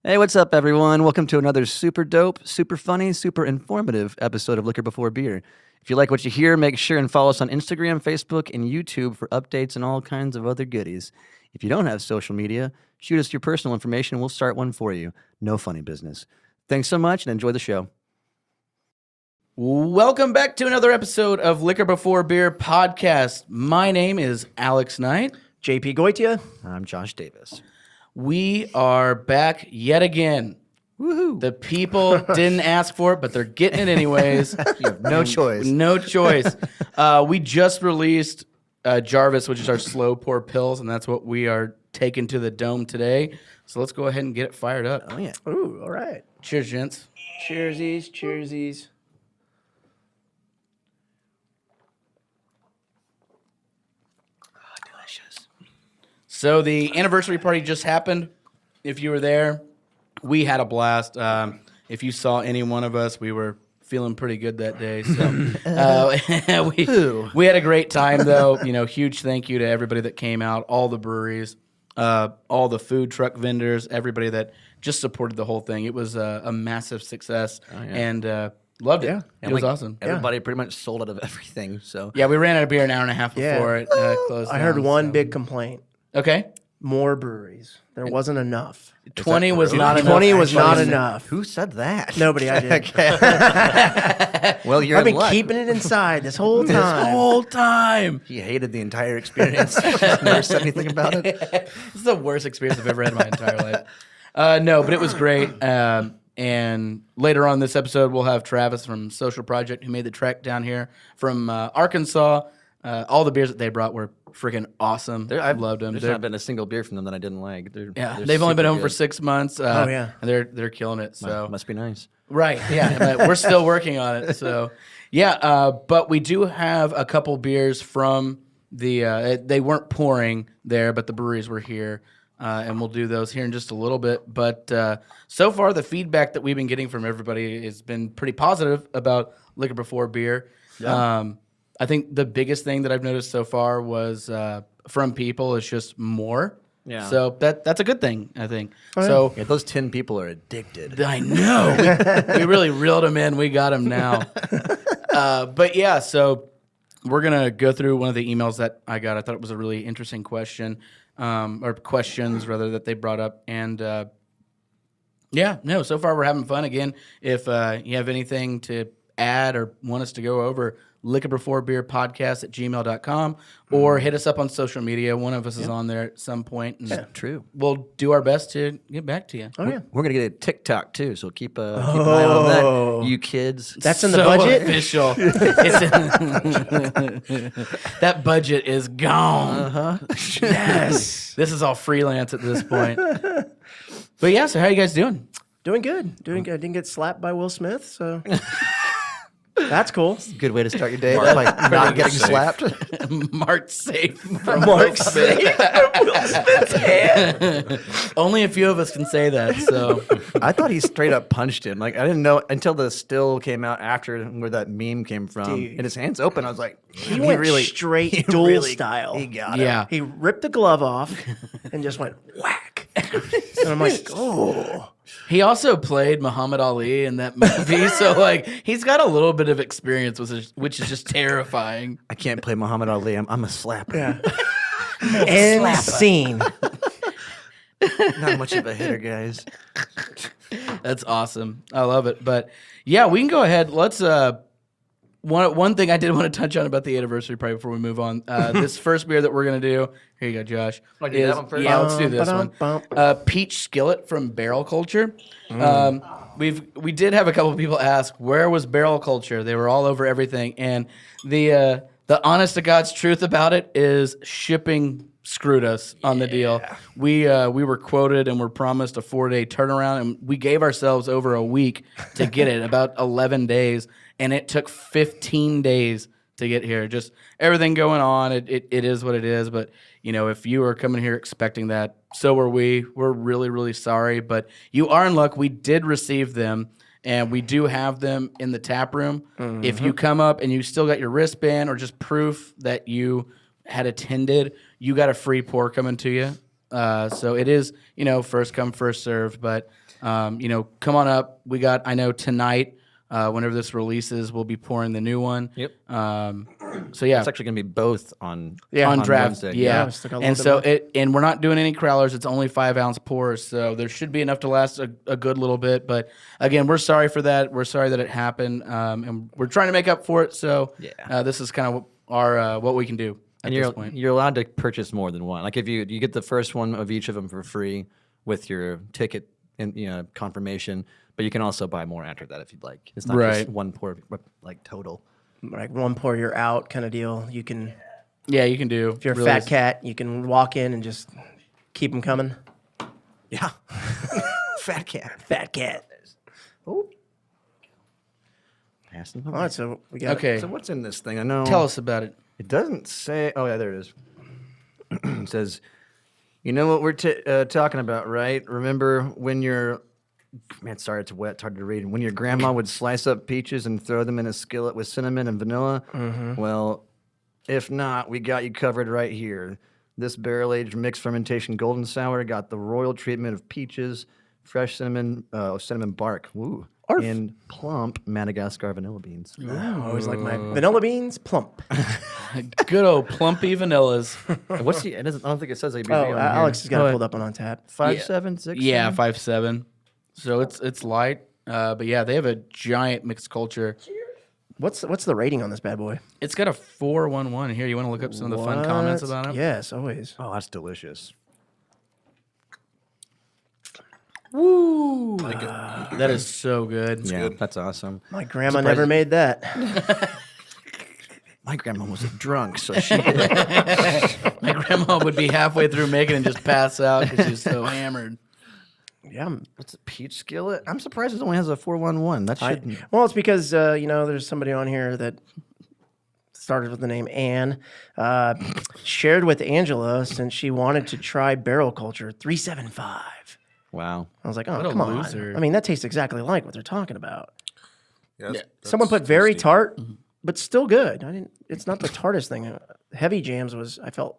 Hey, what's up, everyone? Welcome to another super dope, super funny, super informative episode of Liquor Before Beer. If you like what you hear, make sure and follow us on Instagram, Facebook, and YouTube for updates and all kinds of other goodies. If you don't have social media, shoot us your personal information and we'll start one for you. No funny business. Thanks so much and enjoy the show. Welcome back to another episode of Liquor Before Beer podcast. My name is Alex Knight. JP Goitia. I'm Josh Davis. We are back yet again. Woohoo! The people didn't ask for it, but they're getting it anyways. You have no choice. No choice. We just released Jarvis, which is our slow pour pills, and that's what we are taking to the dome today. So let's go ahead and get it fired up. Oh, yeah. Ooh, all right. Cheers, gents. Cheersies, cheersies. Delicious. So the anniversary party just happened. If you were there, we had a blast. If you saw any one of us, we were feeling pretty good that day. So we had a great time, though. You know, huge thank you to everybody that came out, all the breweries, all the food truck vendors, everybody that just supported the whole thing. It was a massive success, and loved it. Yeah. It was awesome. Everybody pretty much sold out of everything. So Yeah, we ran out of beer an hour and a half before it closed I heard down, one so. big complaint. Okay. More breweries. There wasn't enough. 20 was not enough. 20 was not actually. enough. who said that? Nobody, I did. Well, you're I've in been luck. keeping it inside this whole time. Whole time. He hated the entire experience. Never said anything about it. This is the worst experience I've ever had in my entire life. No, but it was great. And later on this episode, we'll have Travis from Social Project, who made the trek down here from Arkansas. All the beers that they brought were freaking awesome. I've loved them. There's not been a single beer from them that I didn't like. They've only been home for 6 months. yeah. And they're killing it. So Must be nice. Right, yeah, but we're still working on it. So, yeah, but we do have a couple beers from the. They weren't pouring there, but the breweries were here, and we'll do those here in just a little bit. But so far, the feedback that we've been getting from everybody has been pretty positive about Liquor Before Beer. Yeah. I think the biggest thing that I've noticed so far was from people is just more. Yeah. So that's a good thing, I think. Oh, yeah. So. Yeah, those 10 people are addicted. I know. We really reeled them in. We got them now. But yeah, so we're going to go through one of the emails that I got. I thought it was a really interesting question, or questions, rather, that they brought up. And so far we're having fun. Again, if you have anything to add or want us to go over, liquorbeforebeerpodcast@gmail.com, or hit us up on social media. One of us is on there at some point. And True. we'll do our best to get back to you. Oh, yeah. We're going to get a TikTok, too, so keep an eye on that, you kids. That's in the So budget? official. That budget is gone. Yes. This is all freelance at this point. But yeah, so how you guys doing? Doing good. Doing good. I didn't get slapped by Will Smith, so that's cool. Good way to start your day, by not getting slapped. Marked safe. Mark safe from Will Smith's hand. Only a few of us can say that. So I thought he straight up punched him. Like, I didn't know until the still came out after where that meme came from. Dude. And his hand's open. I was like, He went straight duel style. He got it. yeah. He ripped the glove off and just went whack. And I'm like, oh. He also played Muhammad Ali in that movie, so like he's got a little bit of experience with it, which is just terrifying. I can't play Muhammad Ali. I'm a slapper. Yeah. End scene. Not much of a hitter, guys. That's awesome. I love it. But yeah, we can go ahead. Let's one thing I did want to touch on about the anniversary probably before we move on. This first beer that we're gonna do. Here you go, Josh. Want to do that one first? Yeah, let's do this one. Ba-dum-bum. Peach Skillet from Barrel Culture. We did have a couple of people ask where was Barrel Culture. They were all over everything, and the honest to God's truth about it is shipping screwed us on the deal. We were quoted and were promised a 4-day turnaround, and we gave ourselves over a week to get it, about 11 days, and it took 15 days to get here. Just everything going on. It is what it is, but you know, if you are coming here expecting that, so are we. We're really, really sorry, but you are in luck. We did receive them, and we do have them in the tap room. Mm-hmm. If you come up and you still got your wristband or just proof that you had attended, you got a free pour coming to you. So it is, first come, first served. But, come on up. We got, I know tonight, whenever this releases, we'll be pouring the new one. Yep. So yeah, It's actually going to be both on on draft. Wednesday. Yeah. we still got a And little so and we're not doing any crowlers. It's only 5-ounce pours. So there should be enough to last a good little bit. But again, we're sorry for that. We're sorry that it happened. And we're trying to make up for it. So this is kind of our what we can do at And this point. you're allowed to purchase more than one. Like if you get the first one of each of them for free with your ticket and confirmation, but you can also buy more after that if you'd like. It's not just one pour like total. Like one pour, you're out kind of deal. You can, Yeah, you can do. if you're a fat cat, you can walk in and just keep them coming. Yeah. Fat cat. Fat cat. Oh, Passing all right. So we got Okay. So what's in this thing? I know. Tell us about it. It doesn't say. Oh yeah, there it is. It says, "You know what we're talking about, right? Remember when your man? Sorry, it's wet. It's hard to read. When your grandma would slice up peaches and throw them in a skillet with cinnamon and vanilla. Well, if not, we got you covered right here. This barrel-aged mixed fermentation golden sour got the royal treatment of peaches, fresh cinnamon bark, and plump Madagascar vanilla beans. I always like my vanilla beans plump. Good old plumpy vanillas. What's the? I don't think it says ABV. Oh, on here. Alex has got it pulled up on tap. 5.7, 6. Yeah, 5.7. So it's light. But yeah, they have a giant mixed culture. What's the rating on this bad boy? It's got a 4.11 here. You want to look up some of the fun comments about it? Yes, always. Oh, that's delicious. Woo! That is so good. Yeah, that's awesome. My grandma never made that. My grandma was drunk, so she. My grandma would be halfway through making and just pass out because she's so hammered. Yeah. What's a peach skillet? I'm surprised it only has a 411. That shouldn't. Well, it's because there's somebody on here that started with the name Anne, shared with Angela since she wanted to try barrel culture 375. Wow. I was like, What oh, a come loser. on. I mean, that tastes exactly like what they're talking about. Yeah, Someone put very tart, but still good. It's not the tartest thing. Heavy jams I felt.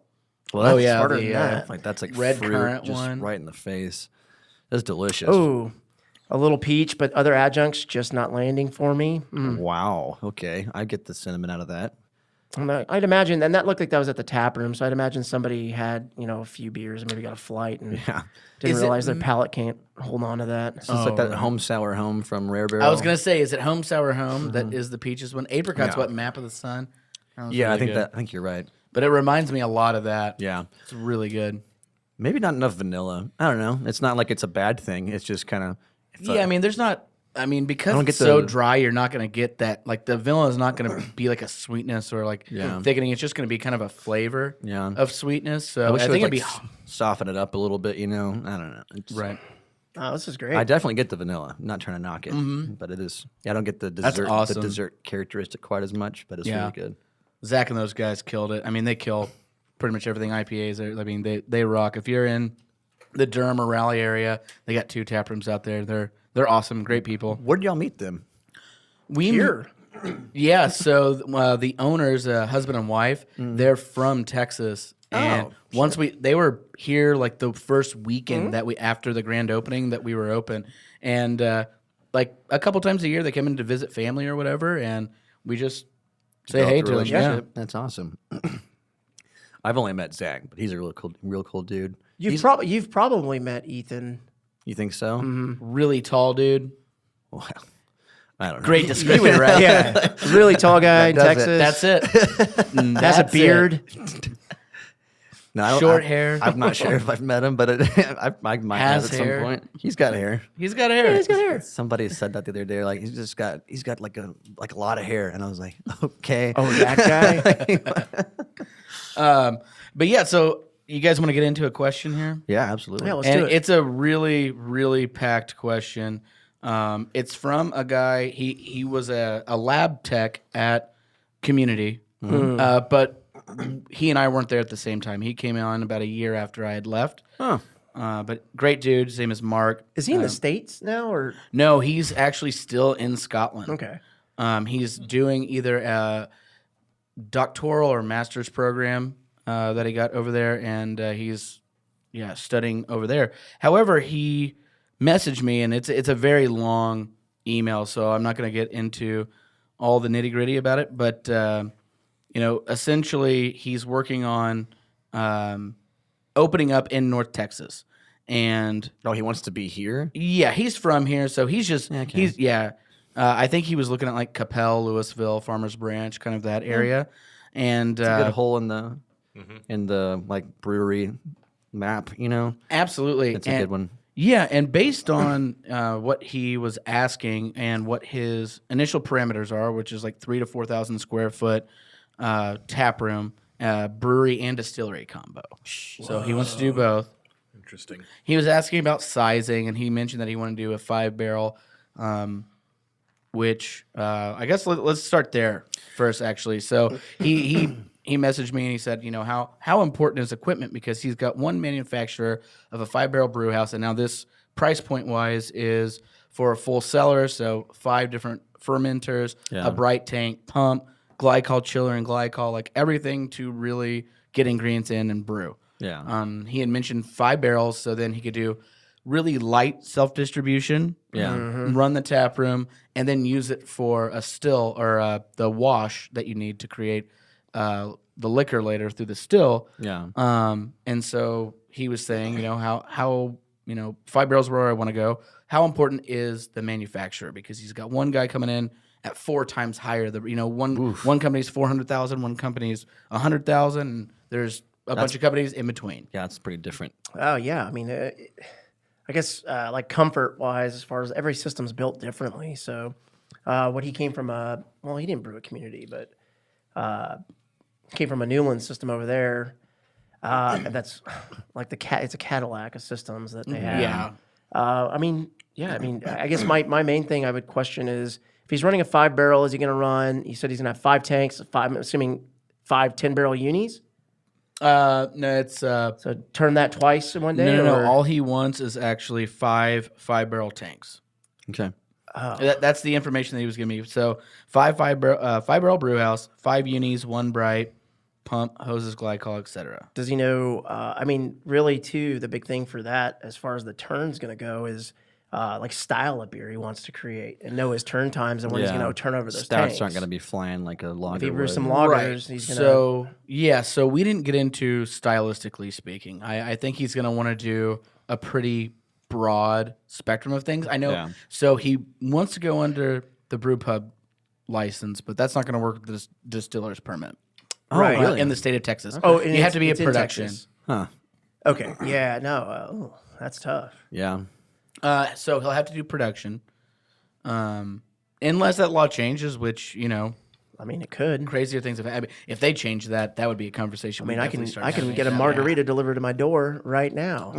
Well, Oh, that's yeah, harder the, than that. like that's like red fruit currant just one. right in the face. That's delicious. Oh, a little peach, but other adjuncts just not landing for me. Wow. Okay, I get the cinnamon out of that. I'd imagine, and that looked like that was at the tap room, so I'd imagine somebody had, a few beers and maybe got a flight and Yeah. didn't Is it- realize their palate can't hold on to that. It's like that home sour home from Rare Barrel. I was gonna say, is it Home Sour Home that is the peaches one? Apricot's Yeah. what Map of the Sun. That was Yeah, really I think good. I think you're right. But it reminds me a lot of that. Yeah. It's really good. Maybe not enough vanilla. I don't know. It's not like it's a bad thing. It's just kind of. Yeah, I mean, there's not. I mean, because don't it's get so the- dry, you're not going to get that. Like the vanilla is not going to be like a sweetness or like thickening. It's just going to be kind of a flavor of sweetness. So I, wish think it would, it'd like, be soften it up a little bit. I don't know. It's, right. Oh, this is great. I definitely get the vanilla. I'm not trying to knock it, but it is. Yeah, I don't get the dessert. awesome. The dessert characteristic quite as much, but it's Yeah. really good. Zach and those guys killed it. I mean, they kill pretty much everything IPAs. I mean, they rock. If you're in the Durham or Raleigh area, they got 2 tap rooms out there. They're awesome, great people. Where did y'all meet them? Here. Yeah, so the owners, husband and wife, they're from Texas, and they were here like the first weekend that after the grand opening that we were open, and like a couple times a year they come in to visit family or whatever, and we just say hey to them. Yeah. That's awesome. I've only met Zach, but he's a real cool dude. You've probably met Ethan. You think so? Really tall dude. Well, I don't know. Great description, right? Yeah, really tall guy in That does it. Texas. That's it. Has a beard. No, I don't- Short I- hair. I'm not sure if I've met him, but I might Has have at hair. some point. He's got hair. He's got hair. He's got hair. Somebody said that the other day. Like he's got like a lot of hair, and I was like, okay. Oh, that guy. But yeah, so you guys want to get into a question here? Yeah, absolutely. Yeah, let's And do it. it's a really, really packed question. It's from a guy. He was a lab tech at Community, but he and I weren't there at the same time. He came on about a year after I had left. Huh. But great dude. His name is Mark. Is he in the States now or? No, he's actually still in Scotland. Okay. He's doing either a doctoral or master's program that he got over there, and he's studying over there. However, he messaged me, and it's a very long email, so I'm not going to get into all the nitty gritty about it. But essentially, he's working on opening up in North Texas, and Oh, he wants to be here? yeah, he's from here, so he's just Okay. I think he was looking at like Capel, Louisville, Farmers Branch, kind of that area, and It's a good hole in the like brewery map, absolutely, It's a good one. Yeah, and based on what he was asking and what his initial parameters are, which is like 3,000 to 4,000 square foot tap room, brewery and distillery combo. So he wants to do both. Interesting. He was asking about sizing, and he mentioned that he wanted to do a 5-barrel, which I guess let's start there first, actually. So he messaged me and he said, how important is equipment? Because he's got one manufacturer of a 5-barrel brew house, and now this price point wise is for a full cellar, so 5 different fermenters, Yeah. a bright tank, pump, glycol chiller, and glycol, like everything to really get ingredients in and brew. Yeah. He had mentioned 5 barrels, so then he could do really light self-distribution, Yeah. run the tap room, and then use it for a still or the wash that you need to create the liquor later through the still. Yeah. And so he was saying, how 5 barrels where I want to go. How important is the manufacturer? Because he's got one guy coming in at 4 times higher. One company's 400,000, one company's 100,000. And there's a bunch of companies in between. Yeah, it's pretty different. Oh yeah, I mean, I guess like comfort wise, as far as every system's built differently. So, what he came from he didn't brew a community, but came from a Newland system over there. That's like it's a Cadillac of systems that they have. Yeah. I guess my main thing I would question is if he's running a 5-barrel, is he going to run? He said he's going to have 5 tanks, I'm assuming 5 10-barrel unis. No, it's So turn that twice in one day. no. or- All he wants is actually 5 5-barrel tanks. Okay. That's the information that he was giving me. So 5-barrel brew house, 5 unis, 1 bright, pump, hoses, glycol, etc. Does he know? Really, too, the big thing for that, as far as the turn's going to go, is like style of beer he wants to create and know his turn times and when he's going to turn over those Stouts tanks. aren't going to be flying like a lager. If he brews would. some lagers, he's going to. So we didn't get into stylistically speaking. I think he's going to want to do a pretty broad spectrum of things. I know. Yeah. So he wants to go under the brew pub license, but that's not going to work with this distiller's permit. Oh, Right. really? In the state of Texas. Oh, and you have to be a it's in production. Texas. Huh. Okay. Yeah. No. That's tough. Yeah. So he'll have to do production, unless that law changes, which I mean, it could. crazier things have happened. If they change that, that would be a conversation. I mean, I can get a margarita delivered to my door right now.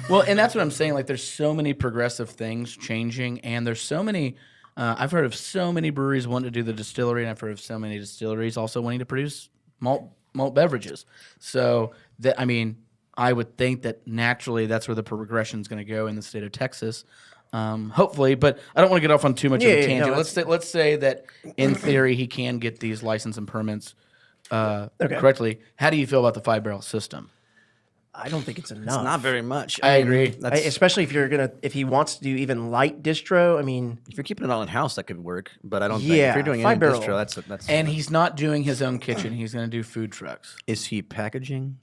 Well, and that's what I'm saying. Like, there's so many progressive things changing, and there's so many. I've heard of so many breweries wanting to do the distillery, and I've heard of so many distilleries also wanting to produce malt beverages. So that I would think that naturally that's where the progression is going to go in the state of Texas. Hopefully, but I don't want to get off on too much of a tangent. no, Let's say that in theory he can get these license and permits correctly. How do you feel about the 5-barrel system? I don't think it's enough. It's not very much. I agree. Especially if he wants to do even light distro. I mean, If you're keeping it all in house, that could work. But I don't think Yeah, if you're doing any 5-barrel. distro, that's. And he's not doing his own kitchen. He's going to do food trucks. Is he packaging?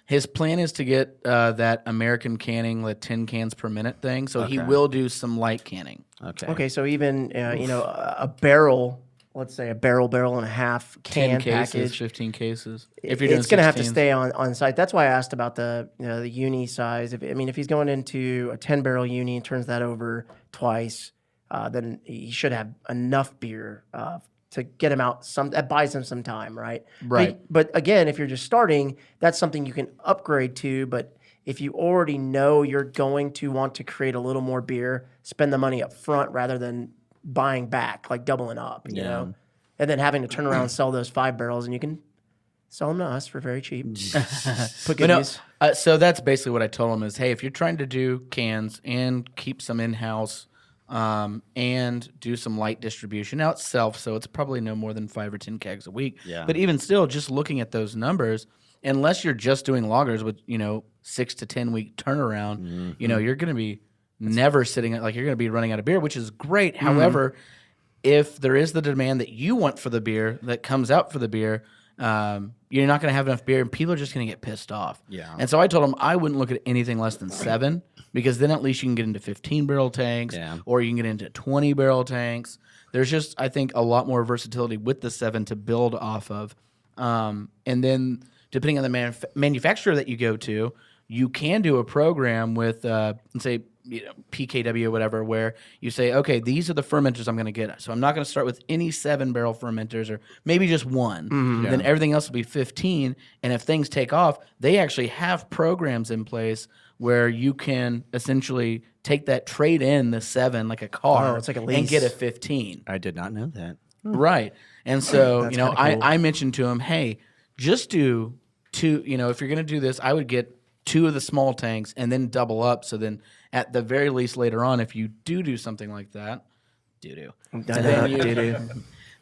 His plan is to get that American canning, the 10 cans per minute thing. So he Okay. will do some light canning. Okay. so even a barrel, let's say a barrel and a half 10 can cases, package. 15 cases. If you're doing It's going to have to 16s. stay on site. That's why I asked about the uni size. If he's going into a 10-barrel uni and turns that over twice, then he should have enough beer to get him out. That buys him some time, right? Right. But again, if you're just starting, that's something you can upgrade to. But if you already know you're going to want to create a little more beer, spend the money up front rather than buying back, like doubling up, you know, and then having to turn around and sell those 5 barrels, and you can sell them to us for very cheap. Put good use. So that's basically what I told him is, hey, if you're trying to do cans and keep some in-house and do some light distribution now it's self, so it's probably no more than 5 or 10 kegs a week. Yeah. But even still, just looking at those numbers, unless you're just doing lagers with 6 to 10 week turnaround, you're going to be never sitting at, like, you're going to be running out of beer, which is great. However, if there is the demand that you want for the beer that comes out for the beer, you're not going to have enough beer, and people are just going to get pissed off. Yeah. And so I told them I wouldn't look at anything less than 7, because then at least you can get into 15-barrel tanks, or you can get into 20-barrel tanks. There's just, I think, a lot more versatility with the 7 to build off of. And then depending on the manufacturer that you go to, you can do a program with, let's say, PKW or whatever, where you say, okay, these are the fermenters I'm going to get. So I'm not going to start with any 7-barrel fermenters, or maybe just one. Then everything else will be 15. And if things take off, they actually have programs in place where you can essentially take that, trade in the 7 like a car, it's like a lease, and get a 15. I did not know that. Right. And so, That's kinda cool. I mentioned to him, hey, just do 2, if you're going to do this, I would get 2 of the small tanks and then double up. So then at the very least later on, if you do something like that,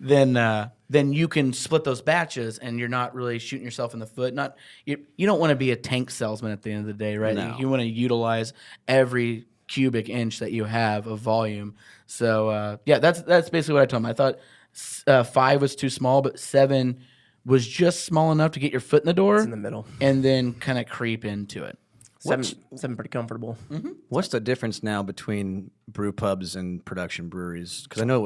then you can split those batches, and you're not really shooting yourself in the foot. You don't want to be a tank salesman at the end of the day, right? No. You want to utilize every cubic inch that you have of volume. So that's basically what I told him. I thought 5 was too small, but 7 was just small enough to get your foot in the door. It's in the middle. And then kind of creep into it. 7 pretty comfortable. What's the difference now between brew pubs and production breweries? Because I know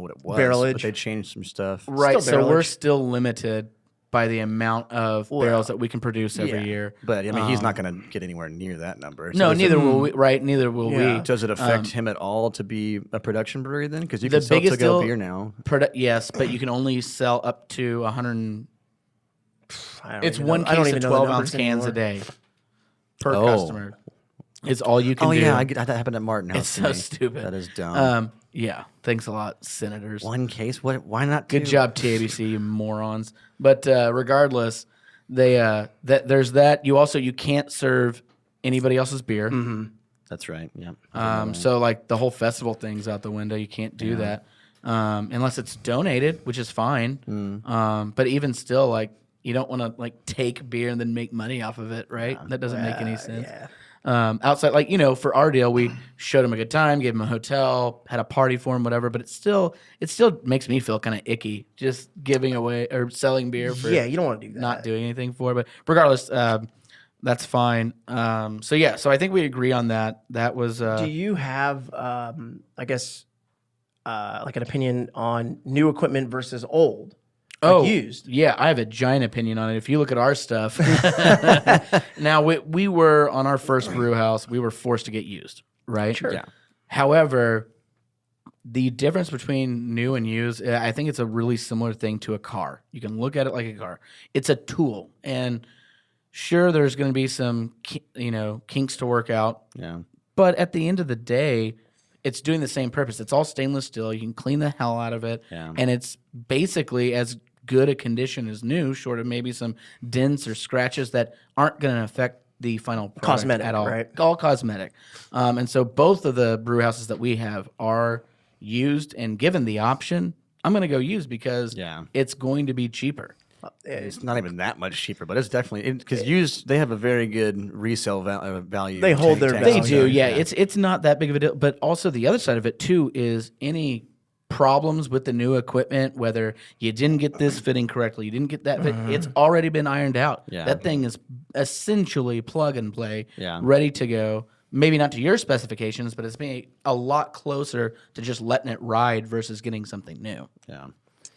what it was, Barrelage. but they changed some stuff. Right, Still so we're barrelage. still limited by the amount of barrels that we can produce every year. But I mean, he's not going to get anywhere near that number. No, does neither it, will we. Right, neither will we. Does it affect him at all to be a production brewery then? Because you The can sell biggest to-go deal- beer now. Yes, but you can only sell up to 100. I don't It's even one know. I don't case even of know the 12-ounce numbers cans a anymore. day per Oh. customer. It's all you can Oh do. yeah, that happened at Martin House. It's to so me. stupid. That is dumb. Yeah, thanks a lot, senators. One case? What? Why not? Good 2? job, TABC, you morons. But regardless, there's that. You can't serve anybody else's beer. That's right. Yeah. So like the whole festival thing's out the window. You can't do that unless it's donated, which is fine. But even still, like, you don't want to like take beer and then make money off of it, right? That doesn't make any sense. Outside, like, for our deal, we showed him a good time, gave him a hotel, had a party for him, whatever. But it still makes me feel kind of icky just giving away or selling beer for you don't want to do that. not doing anything for it. But regardless, that's fine. So I think we agree on that. That was. Do you have, I guess, like an opinion on new equipment versus old? Used. Yeah, I have a giant opinion on it. If you look at our stuff, now we were on our first brew house, we were forced to get used, right? Sure. Yeah. However, the difference between new and used, I think it's a really similar thing to a car. You can look at it like a car. It's a tool, and sure, there's going to be some kinks to work out. Yeah. But at the end of the day, it's doing the same purpose. It's all stainless steel. You can clean the hell out of it, and it's basically as good a condition as new, short of maybe some dents or scratches that aren't going to affect the final product Cosmetic, at all. right? All cosmetic. And so both of the brew houses that we have are used, and given the option, I'm going to go used because it's going to be cheaper. It's not even that much cheaper, but it's definitely because used. They have a very good resale value. They hold their They value. do, yeah. It's not that big of a deal. But also the other side of it too is any problems with the new equipment, whether you didn't get this fitting correctly, you didn't get that fit, it's already been ironed out. Yeah. That thing is essentially plug and play, Yeah. ready to go. Maybe not to your specifications, but it's being a lot closer to just letting it ride versus getting something new. Yeah.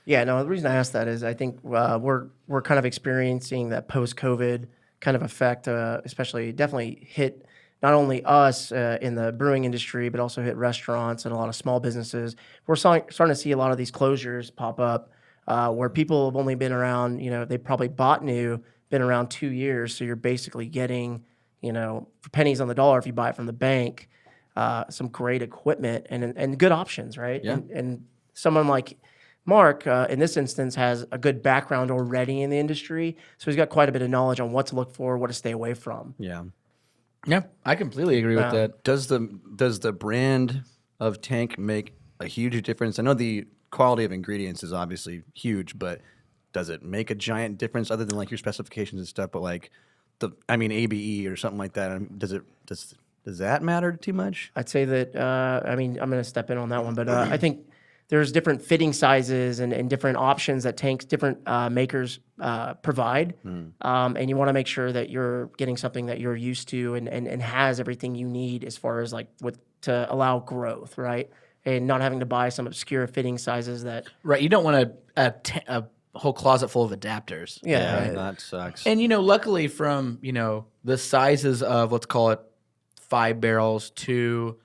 Yeah, no, the reason I asked that is I think we're kind of experiencing that post-COVID kind of effect, especially definitely hit not only us in the brewing industry, but also hit restaurants and a lot of small businesses. We're starting to see a lot of these closures pop up where people have only been around, they probably bought new, been around 2 years. So you're basically getting, for pennies on the dollar if you buy it from the bank, some great equipment and good options, right? Yeah. And someone like Mark, in this instance, has a good background already in the industry. So he's got quite a bit of knowledge on what to look for, what to stay away from. Yeah. Yeah, I completely agree with that. Does the brand of tank make a huge difference? I know the quality of ingredients is obviously huge, but does it make a giant difference other than like your specifications and stuff? But like ABE or something like that. Does that matter too much? I'd say that, I'm going to step in on that one, but I think there's different fitting sizes and different options that different makers provide. And you want to make sure that you're getting something that you're used to and has everything you need as far as like to allow growth, right? And not having to buy some obscure fitting sizes that... Right. You don't want a whole closet full of adapters. Yeah, right? That sucks. And, luckily from, the sizes of, let's call it 5 barrels to,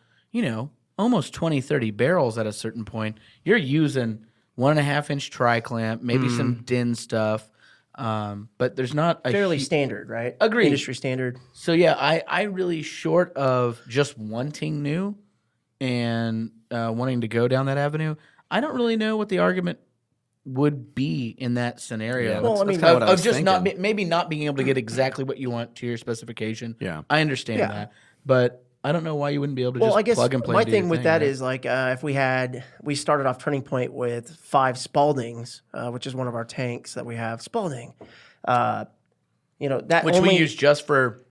almost 20, 30 barrels at a certain point, you're using 1.5-inch tri-clamp, maybe some DIN stuff. But there's not a fairly standard, right? Agreed. Industry standard. So yeah, I really, short of just wanting new and wanting to go down that avenue, I don't really know what the argument would be in that scenario. Yeah, Well, that's I mean, kinda what I of was just thinking. maybe not being able to get exactly what you want to your specification. Yeah. I understand Yeah. that, but I don't know why you wouldn't be able to Well, just I guess plug and play. my and do your thing with thing, that right? is like if we started off Turning Point with 5 Spaldings, which is one of our tanks that we have. Spalding, that which only, we use just for,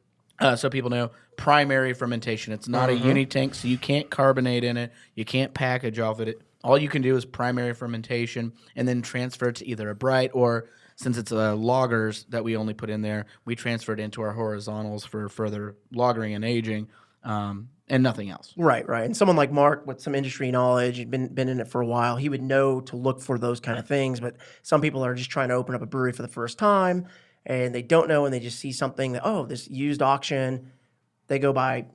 so people know, primary fermentation. It's not a uni tank, so you can't carbonate in it. You can't package off it. All you can do is primary fermentation and then transfer it to either a bright or, since it's loggers that we only put in there, we transfer it into our horizontals for further lagering and aging, and nothing else. Right. And someone like Mark with some industry knowledge, he'd been in it for a while, he would know to look for those kind of things. But some people are just trying to open up a brewery for the first time, and they don't know, and they just see something that, this used auction. They go buy,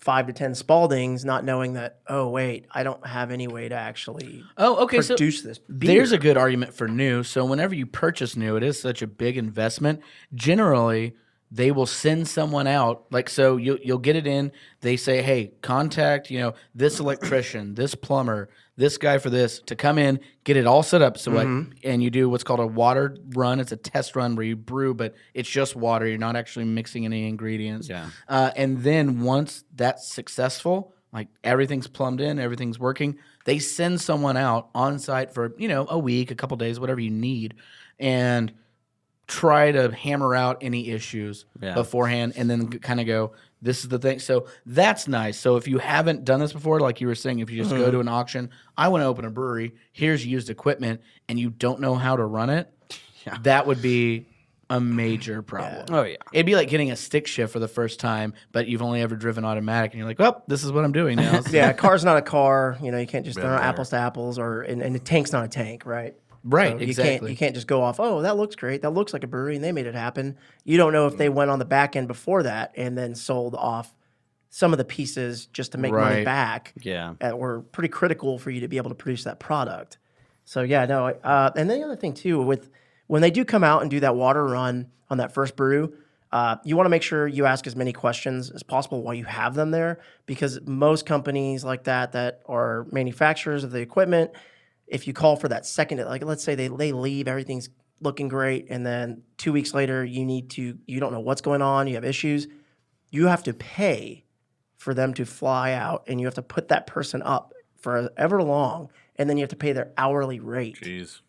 5 to 10 Spaldings, not knowing that, I don't have any way to actually produce this beer. There's a good argument for new. So whenever you purchase new, it is such a big investment. Generally, they will send someone out. Like, so you'll get it in. They say, hey, contact, this electrician, this plumber, this guy for this, to come in, get it all set up. So and you do what's called a water run. It's a test run where you brew, but it's just water. You're not actually mixing any ingredients. Yeah. And then once that's successful, like everything's plumbed in, everything's working, they send someone out on site for, a week, a couple days, whatever you need, and try to hammer out any issues beforehand, and then kind of go, this is the thing. So that's nice. So if you haven't done this before, like you were saying, if you just go to an auction, I want to open a brewery, here's used equipment, and you don't know how to run it, that would be a major problem. Oh, yeah. It'd be like getting a stick shift for the first time, but you've only ever driven automatic, and you're like, well, this is what I'm doing now. So, Yeah, a car's not a car. You can't just, they're not there. apples to apples, and a tank's not a tank, right? right, So exactly. You can't just go off, that looks great. That looks like a brewery, and they made it happen. You don't know if they went on the back end before that and then sold off some of the pieces just to make money Right. back. Yeah. That were pretty critical for you to be able to produce that product. So and then the other thing too, when they do come out and do that water run on that first brew, you want to make sure you ask as many questions as possible while you have them there, because most companies like that are manufacturers of the equipment, if you call for that second, like let's say they leave, everything's looking great, and then 2 weeks later you don't know what's going on, you have issues, you have to pay for them to fly out, and you have to put that person up for ever long, and then you have to pay their hourly rate. Jeez.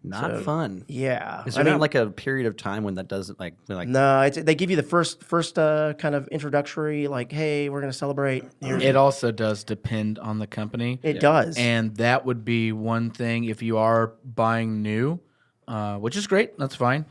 Not fun. Yeah. Is there not like a period of time when that doesn't like No, they give you the first kind of introductory, like, hey, we're going to celebrate. It also does depend on the company. It does. And that would be one thing if you are buying new, which is great. That's fine.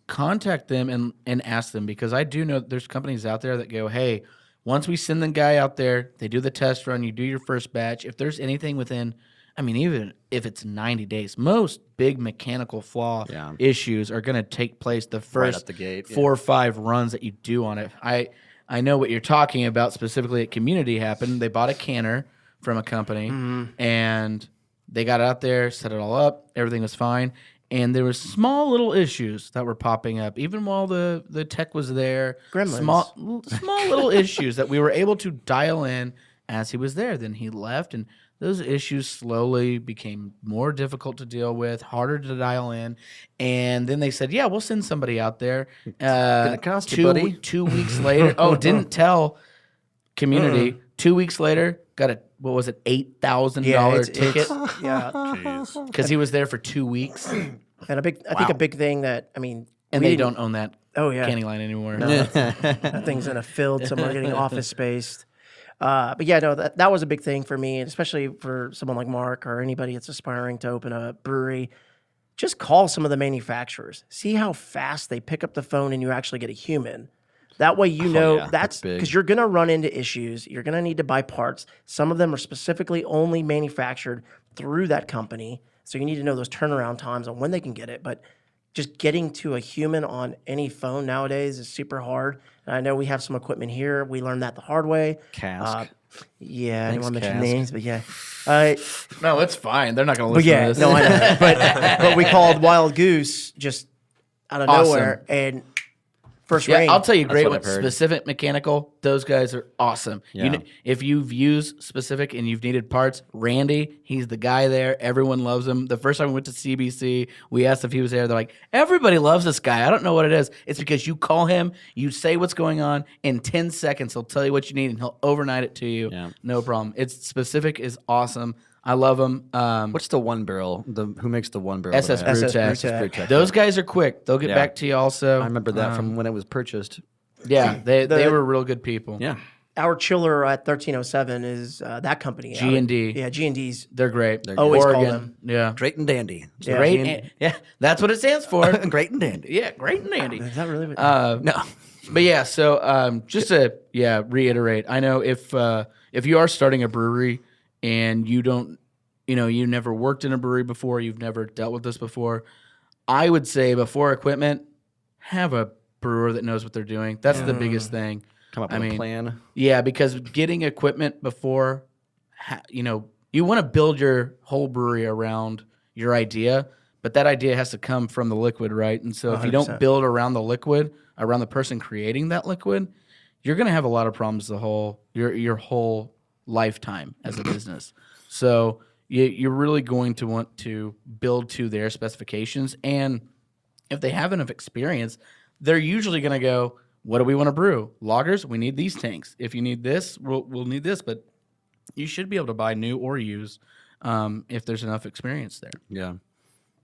Contact them and ask them, because I do know there's companies out there that go, hey, once we send the guy out there, they do the test run, you do your first batch. If there's anything within, even if it's 90 days, most big mechanical flaw issues are going to take place the first out the gate, 4 or 5 runs that you do on it. I know what you're talking about specifically at Community happened. They bought a canner from a company, and they got out there, set it all up. Everything was fine. And there was small little issues that were popping up, even while the tech was there. Gremlins. Small little issues that we were able to dial in as he was there. Then he left, and those issues slowly became more difficult to deal with, harder to dial in. And then they said, yeah, we'll send somebody out there. gonna cost you, buddy. 2 weeks later. Didn't tell Community. 2 weeks later, got a, what was it, $8,000 ticket? Yeah. Because he was there for 2 weeks. And I think a big thing that, I mean, And we they didn't- don't own that Oh yeah, candy line anymore. no, that thing's in a field somewhere getting office spaced. But yeah, no, that was a big thing for me, and especially for someone like Mark or anybody that's aspiring to open a brewery. Just call some of the manufacturers. See how fast they pick up the phone and you actually get a human. That way you know yeah, that's big. because you're going to run into issues. You're going to need to buy parts. Some of them are specifically only manufactured through that company. So you need to know those turnaround times on when they can get it. But just getting to a human on any phone nowadays is super hard. And I know we have some equipment here. We learned that the hard way. Cask. Yeah, I don't Thanks, want to mention Cask. names, but yeah. No, it's fine. They're not going to But listen yeah, to this. no, I know. But we called Wild Goose just out of Awesome. nowhere, and first Yeah, rain. I'll tell you, great what with I've heard. Specific Mechanical. Those guys are awesome. Yeah. If you've used Specific and you've needed parts, Randy, he's the guy there. Everyone loves him. The first time we went to CBC, we asked if he was there. They're like, everybody loves this guy. I don't know what it is. It's because you call him, you say what's going on. In 10 seconds, he'll tell you what you need, and he'll overnight it to you. Yeah. No problem. It's Specific is awesome. I love him. What's the one barrel? Who makes the one barrel? SS that I have? Brewtech. Brewtech. Those guys are quick. They'll get Yeah. back to you also. I remember that from when it was purchased. Yeah, they were real good people. Yeah. Our chiller at 1307 is that company. G&D. Yeah, G&D's. They're great. Always call Oregon. them. Yeah. Great and dandy. Yeah. Great. G&D. Yeah, that's what it stands for. Great and dandy. Yeah, great and dandy. Is that really what? No. But yeah, so just to reiterate, I know if you are starting a brewery and you don't, you never worked in a brewery before, you've never dealt with this before, I would say before equipment, have a brewer that knows what they're doing. That's the biggest thing. Come up with a plan. Yeah, because getting equipment before, you want to build your whole brewery around your idea, but that idea has to come from the liquid, right? And so if you don't 100%. build around the liquid, around the person creating that liquid, you're going to have a lot of problems your whole lifetime as a business. So you're really going to want to build to their specifications, and if they have enough experience, they're usually going to go, what do we want to brew? Lagers, we need these tanks. If you need this, we'll need this. But you should be able to buy new or used if there's enough experience there. Yeah.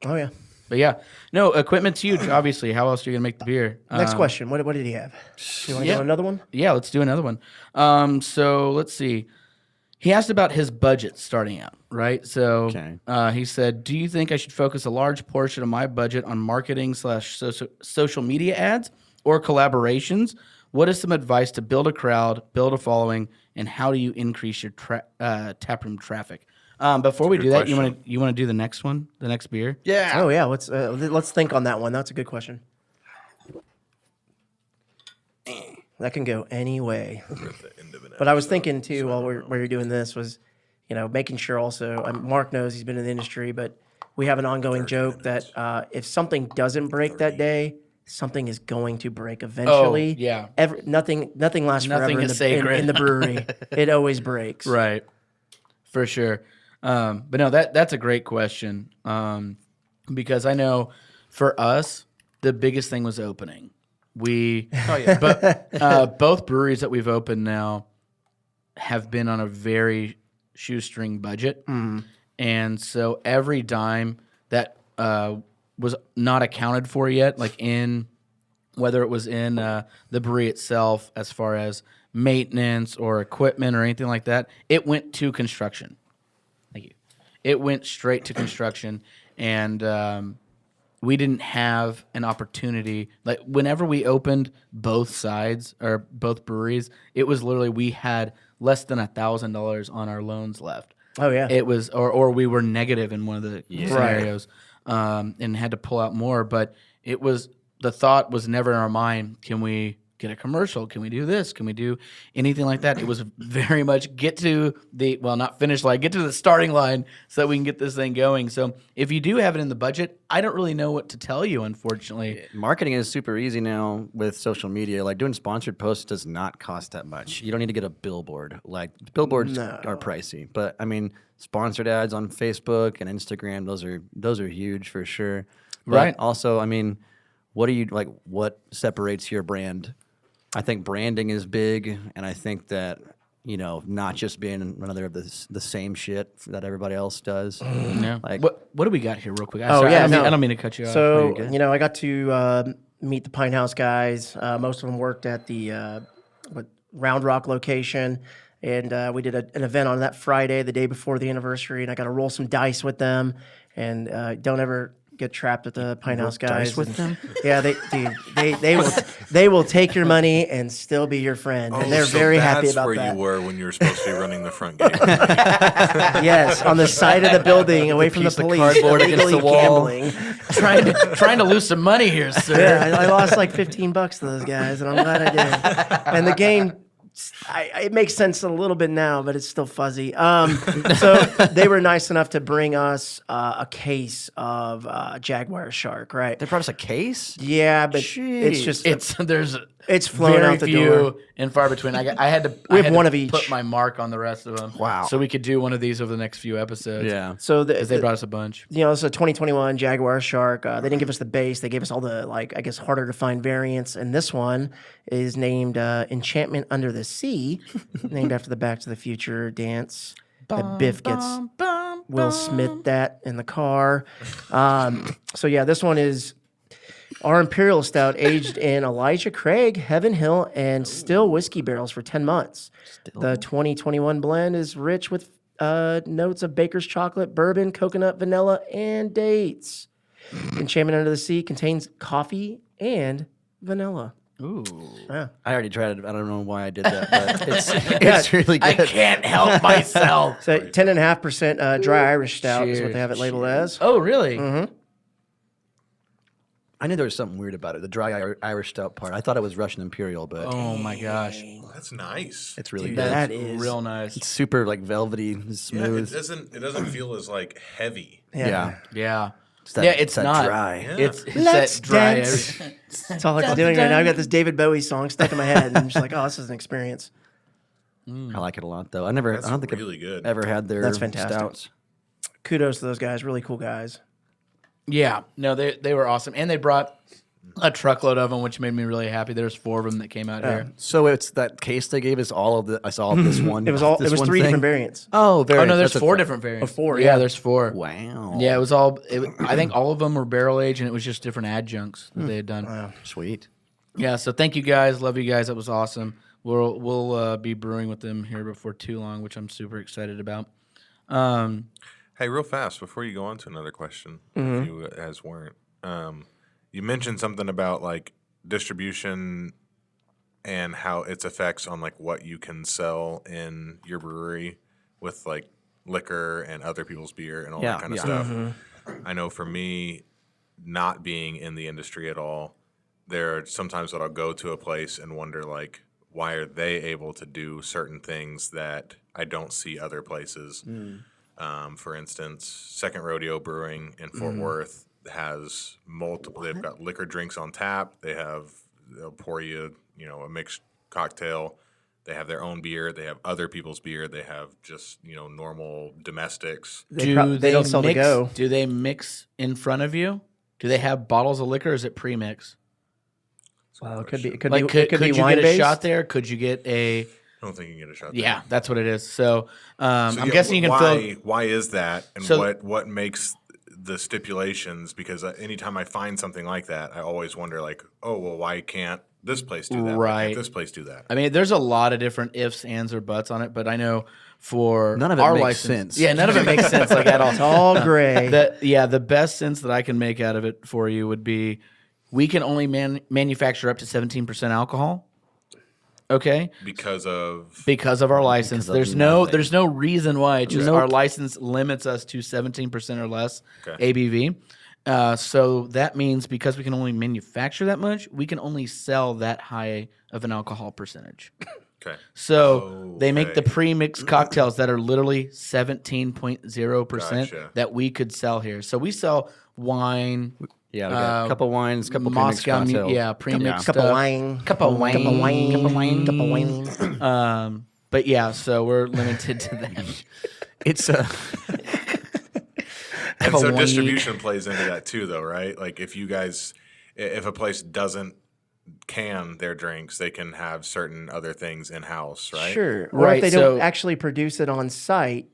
Oh yeah. But yeah, no, equipment's huge, obviously. How else are you going to make the beer? Next question. What did he have? You want to go another one? Yeah, let's do another one. So let's see. He asked about his budget starting out, right? So Okay. he said, do you think I should focus a large portion of my budget on marketing / social media ads or collaborations? What is some advice to build a crowd, build a following, and how do you increase your taproom traffic? Before we do that, you want to do the next one, the next beer? Yeah. Oh yeah. Let's think on that one. That's a good question. That can go any way. But I was thinking too while you're doing this was, making sure also. Mark knows he's been in the industry, but we have an ongoing joke that if something doesn't break that day, something is going to break eventually. Oh, yeah. Nothing lasts Nothing forever is sacred. in the brewery. It always breaks. Right. For sure. But no, that's a great question. Because I know for us, the biggest thing was opening. But both breweries that we've opened now have been on a very shoestring budget. And so every dime that was not accounted for yet, like whether it was in the brewery itself as far as maintenance or equipment or anything like that, it went to construction. Thank you. It went straight to construction, and we didn't have an opportunity. Like whenever we opened both sides or both breweries, it was literally we had less than $1,000 on our loans left. Oh yeah. It was, or we were negative in one of the scenarios, and had to pull out more. But the thought was never in our mind, can we get a commercial? Can we do this? Can we do anything like that? It was very much get to the starting line so that we can get this thing going. So if you do have it in the budget, I don't really know what to tell you, unfortunately. Marketing is super easy now with social media. Like doing sponsored posts does not cost that much. You don't need to get a billboard. Like billboards are pricey, but I mean sponsored ads on Facebook and Instagram, those are huge for sure. But Right. also, I mean, what separates your brand? I think branding is big, and I think that not just being another of the same shit that everybody else does. Yeah. Like, What do we got here, real quick? Oh, yeah, no. I don't mean to cut you off. So, good. I got to meet the Pine House guys. Most of them worked at the Round Rock location. And we did an event on that Friday, the day before the anniversary. And I got to roll some dice with them. And don't ever get trapped with the Pine House guys. dice with them? Yeah, they will take your money and still be your friend. And they're very happy about that. That's where you were when you were supposed to be running the front gate. Yes, on the side of the building, away from the piece of police, cardboard against illegally the wall. gambling. trying to lose some money here, sir. Yeah, I lost like $15 to those guys, and I'm glad I did. And the game, it makes sense a little bit now, but it's still fuzzy. So they were nice enough to bring us a case of Jaguar shark, right? They brought us a case? Yeah, but Jeez. it's just It's flown very out the few door. and far between. I had to We have had one to of each. Put my mark on the rest of them. Wow. So we could do one of these over the next few episodes. Yeah. So Because they brought us a bunch. it's a 2021 Jaguar shark. They didn't give us the base. They gave us all the, harder to find variants. And this one is named Enchantment Under the Sea, named after the Back to the Future dance that Biff gets Will Smith that in the car. This one is our Imperial Stout aged in Elijah Craig, Heaven Hill, and still whiskey barrels for 10 months. The 2021 blend is rich with notes of baker's chocolate, bourbon, coconut, vanilla, and dates. Enchantment Under the Sea contains coffee and vanilla. Ooh. Yeah. I already tried it. I don't know why I did that, but it's really I good. can't help myself. So 10.5% dry Irish Stout is what they have it labeled as. Oh, really? Mm-hmm. I knew there was something weird about it. The dry Irish stout part. I thought it was Russian Imperial, but Oh, my gosh. That's nice. it's really Dude, good. that is Real nice. It's super velvety, Yeah, smooth. it doesn't feel as like heavy. Yeah. Yeah. That- It's that not. dry. Yeah. It's Let's that dry. dance. That's all I'm doing right now. I've got this David Bowie song stuck in my head, and I'm just like, oh, this is an experience. I like it a lot, though. I don't think really I've good. ever had their That's fantastic. stouts. Kudos to those guys. Really cool guys. Yeah. No, they were awesome. And they brought a truckload of them, which made me really happy. There's 4 of them that came out here. So it's that case they gave us all of the. I saw this one. It was this one 3 thing. different variants. Oh, very. Oh, no, there's that's 4 a- different variants. 4, Yeah, yeah. there's 4. Wow. Yeah, I think all of them were barrel aged, and it was just different adjuncts that they had done. Sweet. Yeah, so thank you guys. Love you guys. That was awesome. We'll be brewing with them here before too long, which I'm super excited about. Hey, real fast before you go on to another question, if you guys weren't, you mentioned something about like distribution and how its effects on like what you can sell in your brewery with like liquor and other people's beer and all that kind of stuff. I know for me, not being in the industry at all, there are sometimes that I'll go to a place and wonder like, why are they able to do certain things that I don't see other places? For instance, Second Rodeo Brewing in Fort Worth has multiple. They've got liquor drinks on tap. They'll pour you, a mixed cocktail. They have their own beer. They have other people's beer. They have just, normal domestics. They don't sell to go. Do they mix in front of you? Do they have bottles of liquor, or is it pre-mix? Well, it could be. It could Like, be. It could be you wine get a based. shot there? Could you get a... I don't think you can get a shot. There. Yeah, that's what it is. So, So, I'm guessing you can fill... Why is that? And So- what makes the stipulations? Because anytime I find something like that, I always wonder like, oh, well, why can't this place do that? Why Right. can't this place do that? I mean, there's a lot of different ifs, ands, or buts on it, but I know for None of it our makes license, sense. Yeah, none of it makes sense like at all. It's all gray. The best sense that I can make out of it for you would be we can only manufacture up to 17% alcohol. Okay, Because of our license. There's no reason why. It's just our license limits us to 17% or less ABV. So that means because we can only manufacture that much, we can only sell that high of an alcohol percentage. okay. So they make the Okay. pre-mixed cocktails that are literally 17.0% Gotcha. that we could sell here. So we sell wine, Yeah, we got a couple wines, couple premixed Moscow, cocktails. pre-mixed Cup of stuff. wine. Cup of wine. Cup of wine. Cup of wine. Cup of wine. But yeah, so we're limited to that. It's And so wine. distribution plays into that too, though, right? Like if a place doesn't can their drinks, they can have certain other things in house, right? Sure. Or Right, if they so- don't actually produce it on site,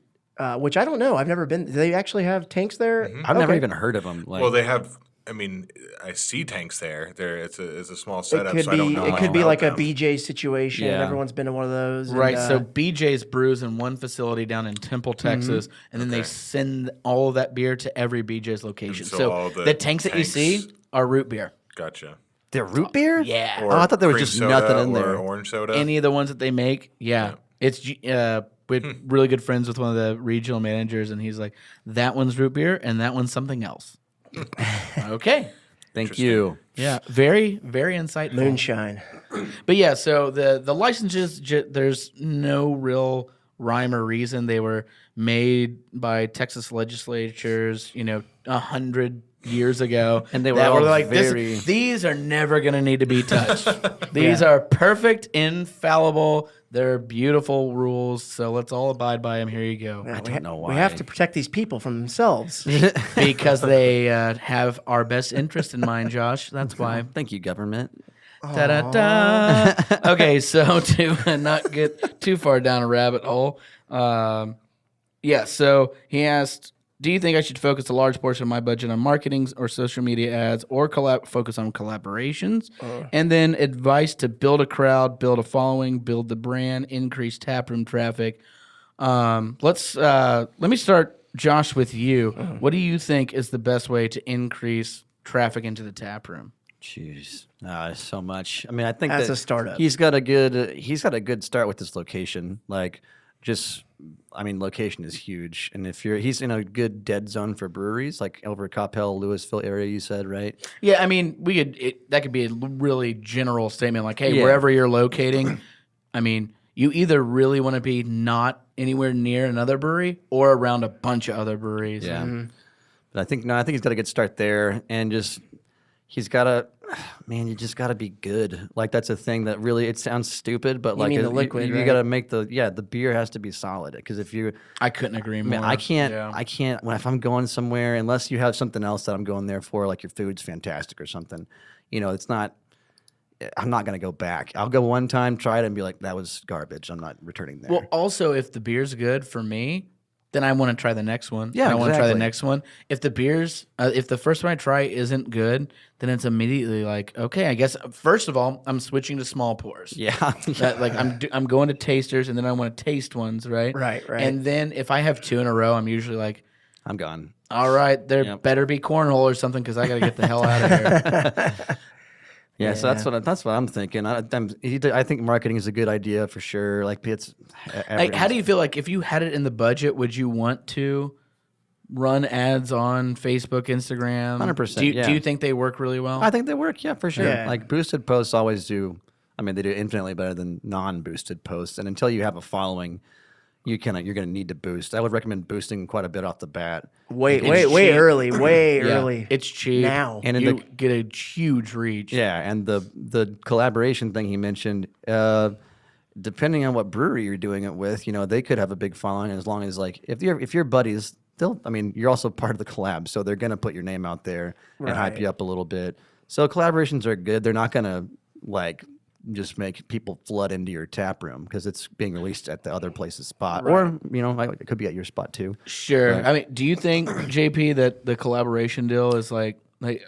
which I don't know. I've never been. Do they actually have tanks there? I've never Okay. even heard of them. Like, Well, they have. I mean, I see tanks there. It's a small It setup, could so I don't be. know. It much could be about like a them. BJ situation. Yeah. Everyone's been to one of those. Right. And, So BJ's brews in one facility down in Temple, Texas, and then they Okay. send all of that beer to every BJ's location. so So, all the the tanks that you see tanks- are root beer. Gotcha. they're root beer? Yeah. Or I thought there was cream just soda nothing in or there. Orange soda. Any of the ones that they make, yeah. It's we're really good friends with one of the regional managers, and he's like, that one's root beer, and that one's something else. Okay. Thank you. Yeah. Very, very insightful. moonshine. But yeah, so the licenses, there's no real rhyme or reason. They were made by Texas legislatures, 100 years ago, And they were that all like, very- these are never going to need to be touched. These are perfect, infallible. They're beautiful rules, so let's all abide by them. Here you go. Yeah, don't know We have why. to protect these people from themselves. Because they have our best interest in mind, Josh. That's why. Thank you, government. Da-da-da. Okay, so to not get too far down a rabbit hole, so he asked, do you think I should focus a large portion of my budget on marketing or social media ads or focus on collaborations? And then advice to build a crowd, build a following, build the brand, increase taproom traffic. Let me start, Josh, with you. What do you think is the best way to increase traffic into the taproom? Jeez, so much. I mean, I think As that a startup. he's got a good start with this location. Like, location is huge, and he's in a good dead zone for breweries, like over Coppell, Louisville area. You said, right? Yeah, I mean, that could be a really general statement, like, hey, Yeah. wherever you're locating, I mean, you either really want to be not anywhere near another brewery or around a bunch of other breweries. Yeah. But I think he's got a good start there, and he's got to, man, you just got to be good. Like, that's a thing that really, it sounds stupid, but mean the liquid, you right? got to make the beer has to be solid. Because if you, I couldn't agree more. man, I can't, Yeah. if I'm going somewhere, unless you have something else that I'm going there for, like your food's fantastic or something, it's not, I'm not going to go back. I'll go one time, try it, and be like, that was garbage. I'm not returning there. Well, also, if the beer's good for me, then I want to try the next one. Yeah, I want to try the exactly. next one. If if the first one I try isn't good, then it's immediately like, okay, I guess first of all, I'm switching to small pours. yeah. That, like I'm going to tasters, and then I want to taste ones, right? Right. And then if I have two in a row, I'm usually like, I'm gone. all right, there Yep. better be cornhole or something because I got to get the hell out of here. Yeah, so that's what I'm thinking. I think marketing is a good idea for sure. Like, it's Like, how do you feel like if you had it in the budget, would you want to run ads on Facebook, Instagram? 100%, Do yeah. you think they work really well? I think they work, yeah, for sure. Yeah. Like, boosted posts always do. I mean, they do infinitely better than non-boosted posts. And until you have a following, you're gonna need to boost. I would recommend boosting quite a bit off the bat. Way cheap. early. Way Yeah, early. it's cheap. Now. And in you the- get a huge reach. Yeah, and the collaboration thing he mentioned, depending on what brewery you're doing it with, they could have a big following as long as, like, if your buddies, you're also part of the collab, so they're gonna put your name out there and hype Right. you up a little bit. So collaborations are good. They're not gonna just make people flood into your tap room because it's being released at the other place's spot, or it could be at your spot too. Sure. Right. I mean, do you think, JP, that the collaboration deal is like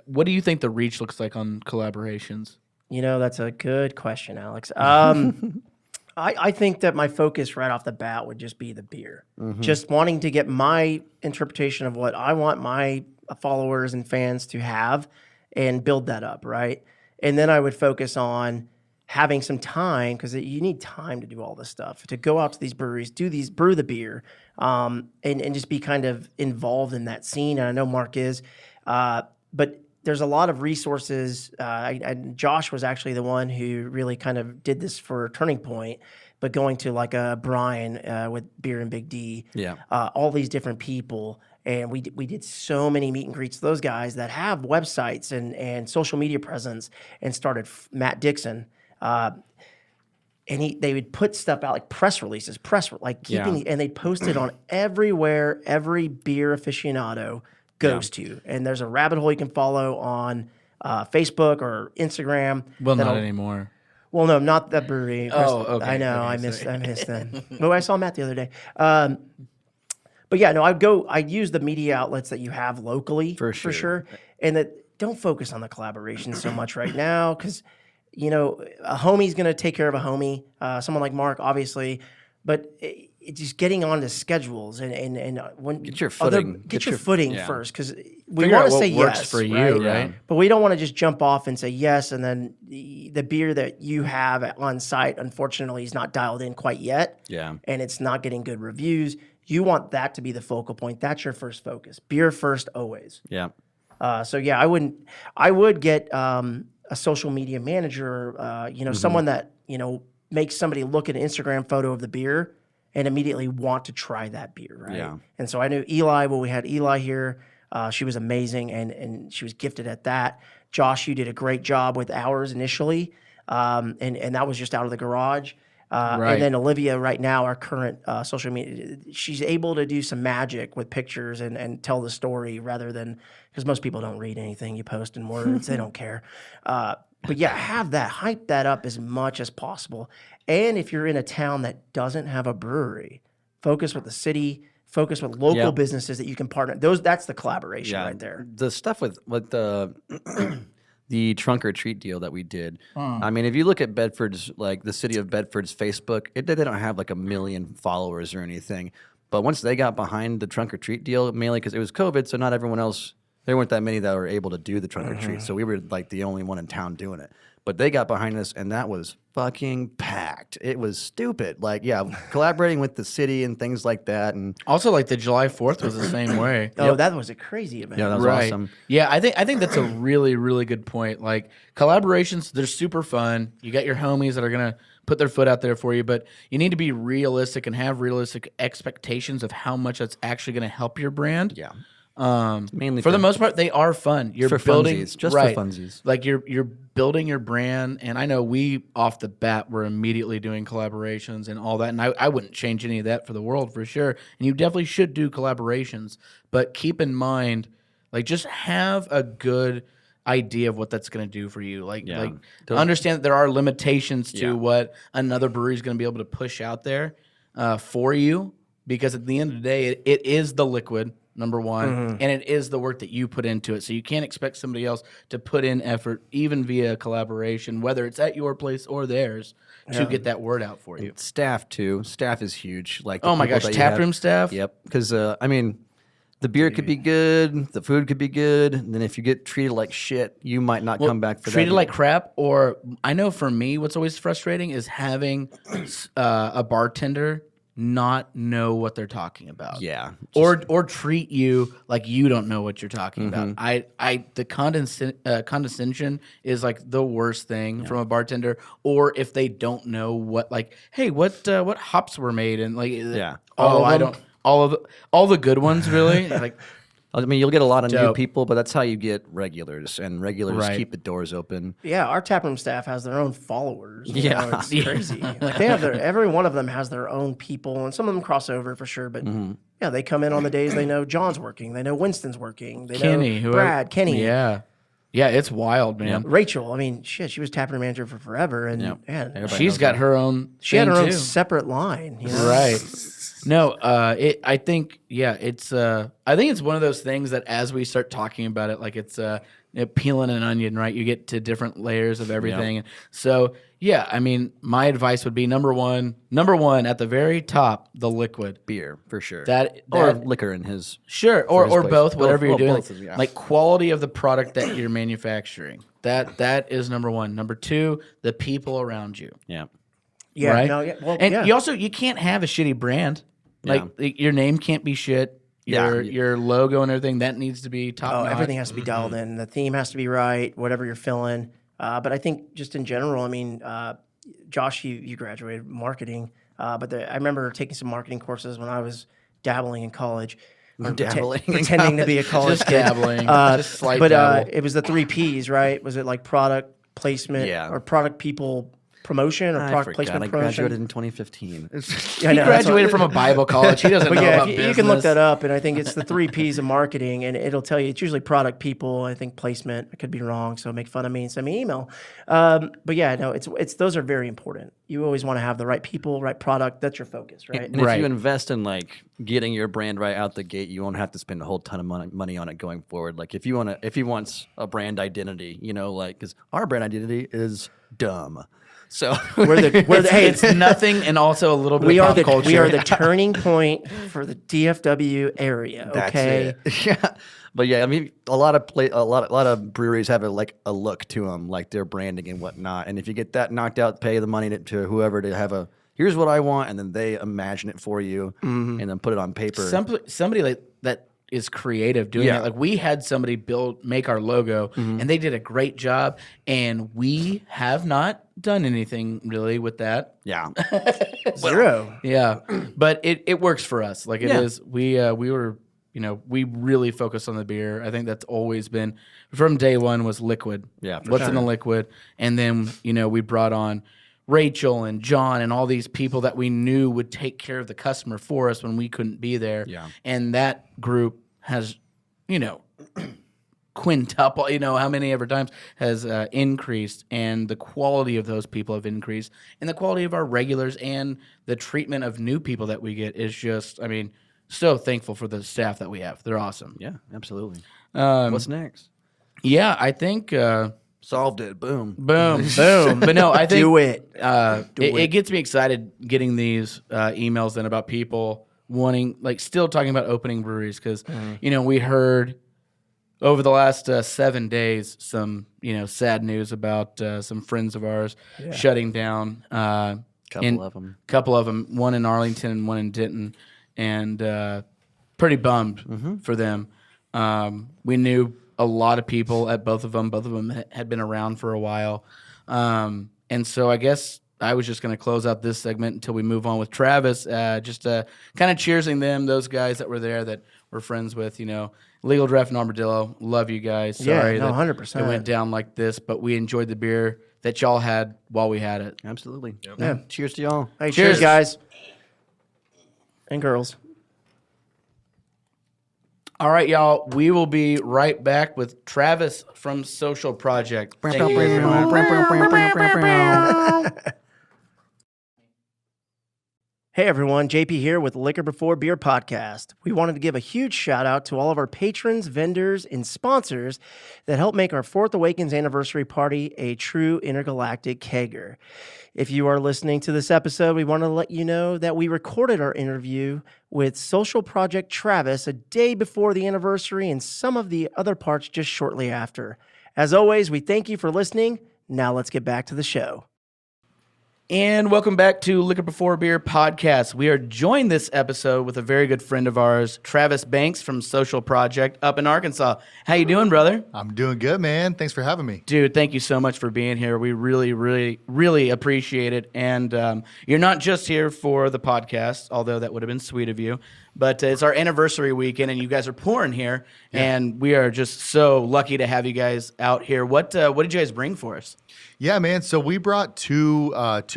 what do you think the reach looks like on collaborations? That's a good question, Alex. I think that my focus right off the bat would just be the beer. Just wanting to get my interpretation of what I want my followers and fans to have and build that up, right? And then I would focus on having some time, because you need time to do all this stuff, to go out to these breweries, brew the beer, and just be kind of involved in that scene. And I know Mark is, but there's a lot of resources. And Josh was actually the one who really kind of did this for Turning Point, but going to like a Brian with Beer and Big D, Yeah. all these different people. And we did so many meet and greets to those guys that have websites and social media presence, and started Matt Dixon. And they would put stuff out like press releases, and they post it on everywhere every beer aficionado goes to. And there's a rabbit hole you can follow on Facebook or Instagram. Well, not that'll- anymore. Well, no, not that brewery. Oh, okay. I know. Okay, I missed sorry. them. But I saw Matt the other day. But yeah, no, I'd use the media outlets that you have locally For for sure. sure. And that don't focus on the collaboration so much right now because, you know, a homie's going to take care of a homie, someone like Mark, obviously. But it's just getting on to schedules and when Get your footing. get your footing yeah. first because we Figure want out to what say works yes for you, right? right? But we don't want to just jump off and say yes, and then the beer that you have on site, unfortunately, is not dialed in quite yet. Yeah. And it's not getting good reviews. You want that to be the focal point. That's your first focus. Beer first, always. Yeah. So yeah, I would get a social media manager, someone that, makes somebody look at an Instagram photo of the beer and immediately want to try that beer, right? Yeah. And so I knew Eli, we had Eli here. She was amazing and she was gifted at that. Josh, you did a great job with ours initially. And that was just out of the garage. Right. And then Olivia, right now, our current social media, she's able to do some magic with pictures and tell the story rather than, because most people don't read anything you post in words. They don't care. But yeah, hype that up as much as possible. And if you're in a town that doesn't have a brewery, focus with the city, focus with local Yep. businesses that you can partner. That's the collaboration right there. The stuff with the the trunk or treat deal that we did. I mean, if you look at Bedford's, like the city of Bedford's Facebook, they don't have like 1 million followers or anything. But once they got behind the trunk or treat deal, mainly because it was COVID, so not everyone else, there weren't that many that were able to do the trunk or treat. So we were like the only one in town doing it. But they got behind us, and that was fucking packed. It was stupid. Like, yeah, collaborating with the city and things like that. And Also, like the July 4th was the same way. Oh, that was a crazy event. yeah, that was Right. awesome. Yeah, I think that's a really, really good point. Like collaborations, they're super fun. You got your homies that are gonna put their foot out there for you, but you need to be realistic and have realistic expectations of how much that's actually gonna help your brand. Yeah. Mainly for for the most part, they are fun. You're for building funsies, just for right, funsies. Like you're building your brand, and I know we off the bat were immediately doing collaborations and all that, and I wouldn't change any of that for the world for sure. And you definitely should do collaborations, but keep in mind, like just have a good idea of what that's going to do for you. Like understand that there are limitations to what another brewery is going to be able to push out there for you, because at the end of the day, it is the liquid. Number one, and it is the work that you put into it. So you can't expect somebody else to put in effort, even via collaboration, whether it's at your place or theirs, to get that word out for you. Staff too. Staff is huge. Like, the Oh my people gosh, that you tap have. room staff. Yep. Because I mean, the beer could be good, the food could be good, and then if you get treated like shit, you might not come back for Treated that. like crap, or I know for me, what's always frustrating is having a bartender not know what they're talking about. Yeah. Or treat you like you don't know what you're talking about. The condescension is like the worst thing from a bartender. Or if they don't know what, like, hey, what hops were made, and like, all the good ones really. Like, I mean, you'll get a lot of new Dope. people, but that's how you get regulars, and regulars Right. keep the doors open. Yeah, our taproom staff has their own followers. Yeah. It's crazy. Like they have every one of them has their own people, and some of them cross over for sure. But yeah, they come in on the days they know John's working, they know Winston's working, they Kenny, know Brad, Kenny, yeah, it's wild, man. Rachel. I mean, shit, she was taproom manager for forever, and man, Everybody She's knows got her own. she had her thing, own too. separate line. You know? Right. No, I think, it's I think it's one of those things that as we start talking about it, like it's peeling an onion, right? You get to different layers of everything. And so, yeah, I mean, my advice would be number one at the very top, the liquid. Beer, for sure. Or liquor in his. Sure, his or place. both, whatever you're Well, doing. both, yeah. Like quality of the product that you're manufacturing. That is number one. Number two, the people around you. Yeah. Yeah, Right? no, yeah, well, And yeah. you can't have a shitty brand. Like your name can't be shit. Your logo and everything that needs to be top notch. Everything has to be dialed in. The theme has to be right. Whatever you're filling. But I think just in general, I mean, Josh, you graduated marketing, but I remember taking some marketing courses when I was dabbling in college. Or Dabbling in pretending to be a college Just kid. dabbling. Just slight dabble. It was the 3 Ps, right? Was it like product placement Yeah. or product, people, promotion or I product placement forgot. I promotion. graduated in 2015. Yeah, I He know, that's graduated what- from a Bible college. He doesn't But know yeah, about if business. you can look that up, and I think it's the 3 Ps of marketing, and it'll tell you it's usually product, people. I think placement. I could be wrong, so make fun of me and send me an email. But yeah, no, it's those are very important. You always want to have the right people, right product. That's your focus, right? And if Right. you invest in like getting your brand right out the gate, you won't have to spend a whole ton of money on it going forward. Like if you want a brand identity, like because our brand identity is dumb. So We're the hey, It's nothing and also a little bit we of are pop the culture. we are the turning point for the DFW area. that's Okay. it. Yeah, but yeah, I mean, a lot of breweries have a look to them, like their branding and whatnot. And if you get that knocked out, pay the money to whoever to have here's what I want, and then they imagine it for you, and then put it on paper. Somebody like that is creative doing Yeah. that. Like we had somebody make our logo, and they did a great job. And we have not done anything really with that. Yeah, Zero. Yeah, but it works for us. Like it Yeah. is. We were. We really focus on the beer. I think that's always been from day one was liquid. Yeah, for what's sure. in the liquid, and then we brought on Rachel and John and all these people that we knew would take care of the customer for us when we couldn't be there. Yeah. And that group has, quintuple, how many ever times has increased, and the quality of those people have increased, and the quality of our regulars and the treatment of new people that we get is just, so thankful for the staff that we have. They're awesome. yeah, absolutely. Um, What's next? Yeah, I think. Solved it. Boom. Boom, boom. But no, I think Do it. it gets me excited getting these emails then about people wanting, like, still talking about opening breweries because we heard over the last 7 days some sad news about some friends of ours shutting down. Couple of them. Couple of them, one in Arlington and one in Denton, and pretty bummed for them. We knew a lot of people at both of them. Both of them had been around for a while. And so I guess I was just going to close out this segment until we move on with Travis, just kind of cheersing them, those guys that were there that we're friends with, Legal Draft and Armadillo. Love you guys. Yeah, Sorry no, that 100%. it went down like this, but we enjoyed the beer that y'all had while we had it. Absolutely. Yeah. Cheers to y'all. Hey, Cheers. cheers, guys and girls. All right, y'all. We will be right back with Travis from Social Project. Thank you, everyone. Hey everyone, JP here with Liquor Before Beer podcast. We wanted to give a huge shout out to all of our patrons, vendors, and sponsors that help make our 4th Awakens anniversary party a true intergalactic kegger. If you are listening to this episode, we want to let you know that we recorded our interview with Social Project Travis a day before the anniversary and some of the other parts just shortly after. As always, we thank you for listening. Now let's get back to the show. And welcome back to Liquor Before Beer podcast. We are joined this episode with a very good friend of ours, Travis Banks from Social Project up in Arkansas. How you doing, brother? I'm doing good, man. Thanks for having me. Dude, thank you so much for being here. We really, really, really appreciate it. And you're not just here for the podcast, although that would have been sweet of you, but it's our anniversary weekend, and you guys are pouring here, and we are just so lucky to have you guys out here. What did you guys bring for us? Yeah, man. So we brought two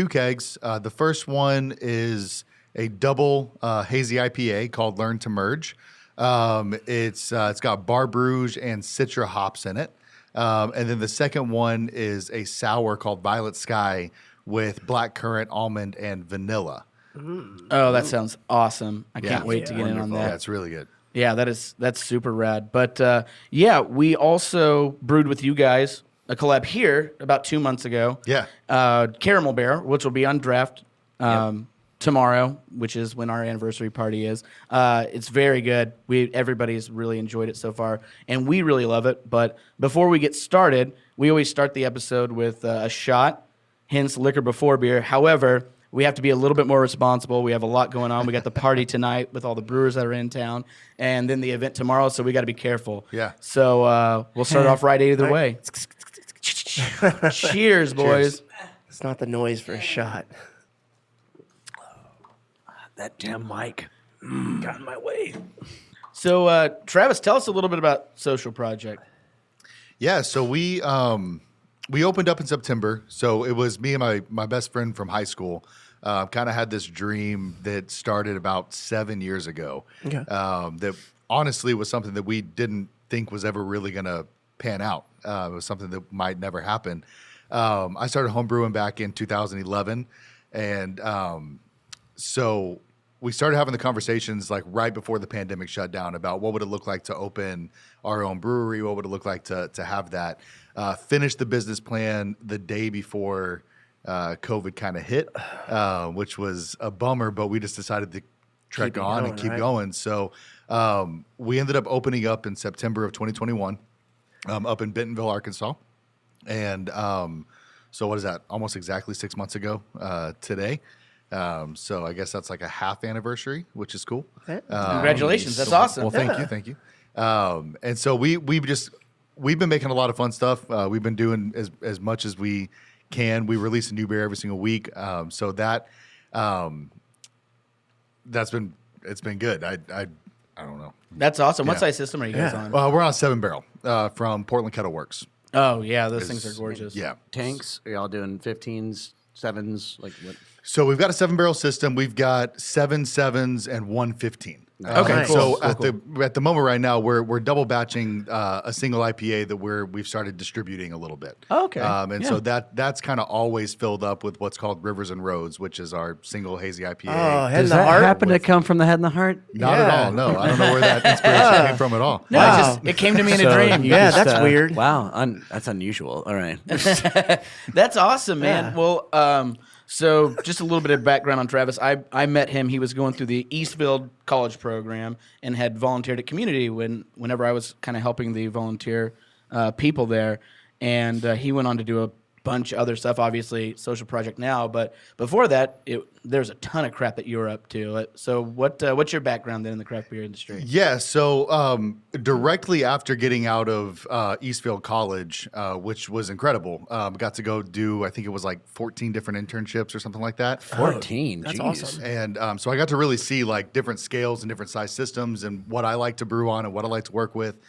kegs. The first one is a double hazy IPA called Learn to Merge. It's got Bar Bruges and Citra hops in it. And then the second one is a sour called Violet Sky with blackcurrant, almond, and vanilla. Oh, that sounds awesome. I can't wait to get in on Wonderful. that. Yeah, it's really good. Yeah, that's super rad. But we also brewed with you guys a collab here about 2 months ago. Yeah. Caramel Bear, which will be on draft tomorrow, which is when our anniversary party is. It's very good. Everybody's really enjoyed it so far, and we really love it. But before we get started, we always start the episode with a shot, hence Liquor Before Beer. However, we have to be a little bit more responsible. We have a lot going on. We got the party tonight with all the brewers that are in town, and then the event tomorrow, so we got to be careful. Yeah. So we'll start off right either way. Cheers, boys. It's not the noise for a shot. That damn mic. Got in my way. So, Travis, tell us a little bit about Social Project. Yeah, so we we opened up in September. So it was me and my best friend from high school. Kind of had this dream that started about 7 years ago. Okay. That honestly was something that we didn't think was ever really going to pan out. It was something that might never happen. I started homebrewing back in 2011. And so we started having the conversations like right before the pandemic shut down about what would it look like to open our own brewery? What would it look like to have that? Finished the business plan the day before COVID kind of hit, which was a bummer, but we just decided to trek on and keep going. So we ended up opening up in September of 2021 up in Bentonville, Arkansas. And so what is that? Almost exactly 6 months ago today. So I guess that's like a half anniversary, which is cool. Congratulations. That's awesome. Well, thank you. And so we've been making a lot of fun stuff. We've been doing as much as we can. We release a new beer every single week. So it's been good. I don't know. That's awesome. What Yeah. size system are you guys on? Well, we're on 7 barrel from Portland Kettle Works. Oh, yeah. Those things are gorgeous. Yeah. Tanks? Are y'all doing 15s, 7s? Like what? So we've got a 7 barrel system. We've got 7 7s and 1 15. Okay, So cool. at the moment right now, we're double batching a single IPA that we've started distributing a little bit. Oh, okay. So that's kind of always filled up with what's called Rivers and Roads, which is our single hazy IPA. Oh, Head Does in the that Heart? happen to come from the Head and the Heart? Not at all. No, I don't know where that inspiration came from at all. No, it came to me in a dream. Yeah, that's weird. Wow, that's unusual. All right. That's awesome, man. Yeah. Well, so just a little bit of background on Travis. I met him. He was going through the Eastfield College program and had volunteered at Community whenever I was kind of helping the volunteer people there. And he went on to do a bunch of other stuff, obviously social project now. But before that, there's a ton of crap that you were up to. So what's your background then in the craft beer industry? Yeah, so directly after getting out of Eastfield College, which was incredible, got to go do, I think it was like 14 different internships or something like that. 14. That's Jeez. awesome. And so I got to really see like different scales and different size systems and what I like to brew on and what I like to work with.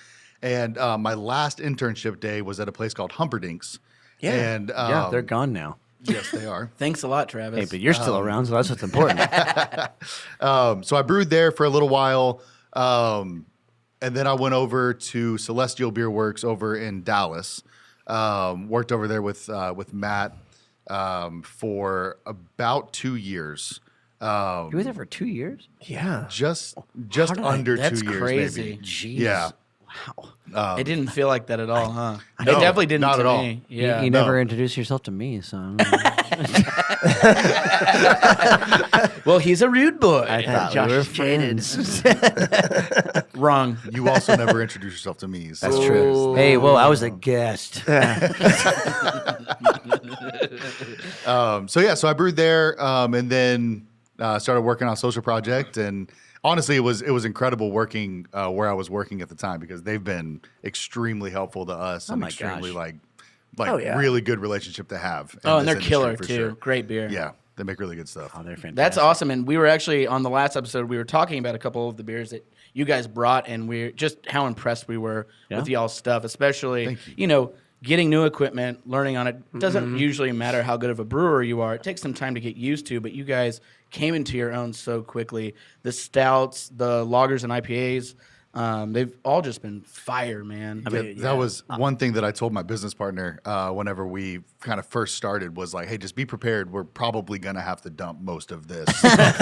And my last internship day was at a place called Humperdinck's. Yeah. And Yeah, they're gone now. yes, they are. Thanks a lot, Travis. Hey, but you're still around, so that's what's important. So I brewed there for a little while, and then I went over to Celestial Beer Works over in Dallas. Worked over there with Matt for about 2 years. You were there for 2 years? Yeah. Just did I- under that's 2 years, crazy. maybe. Jeez. Yeah. It didn't feel like that at all, huh? It No, definitely didn't not to at all. me. Yeah. You No. never introduced yourself to me, so I don't know. Well, he's a rude boy. I thought Josh we were is jaded. friends. Wrong. You also never introduced yourself to me. So. That's true. Hey, well, I was a guest. So I brewed there, and then started working on Social Project, and honestly, it was incredible working where I was working at the time because they've been extremely helpful to us and my extremely gosh. like yeah. really good relationship to have. in Oh, and this they're killer industry, too. for sure. Great beer. Yeah, they make really good stuff. Oh, they're fantastic. That's awesome. And we were actually on the last episode, we were talking about a couple of the beers that you guys brought, and we're just how impressed we were with y'all's stuff, especially, Thank you. you know, getting new equipment, learning on it. Doesn't usually matter how good of a brewer you are. It takes some time to get used to, but you guys came into your own so quickly. The stouts, the lagers and IPAs, they've all just been fire, man. That was one thing that I told my business partner whenever we kind of first started was like, hey, just be prepared. We're probably going to have to dump most of this. That's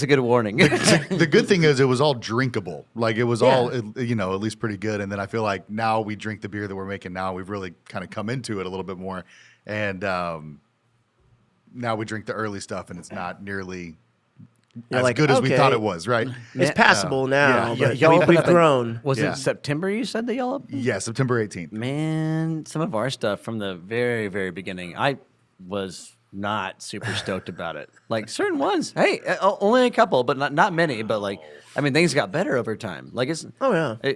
a good warning. The good thing is it was all drinkable. Like it was all, at least pretty good. And then I feel like now we drink the beer that we're making now. We've really kind of come into it a little bit more. And now we drink the early stuff and it's not nearly as like, good as we okay. thought it was, right? It's passable now, yeah. but Y'all opened we've up in- grown. Was Yeah. it September you said that y'all opened? Yeah, September 18th. Man, some of our stuff from the very, very beginning, I was not super stoked about it. Like certain ones, hey, only a couple, but not many. But like, I mean, things got better over time. Like it's. Oh, yeah.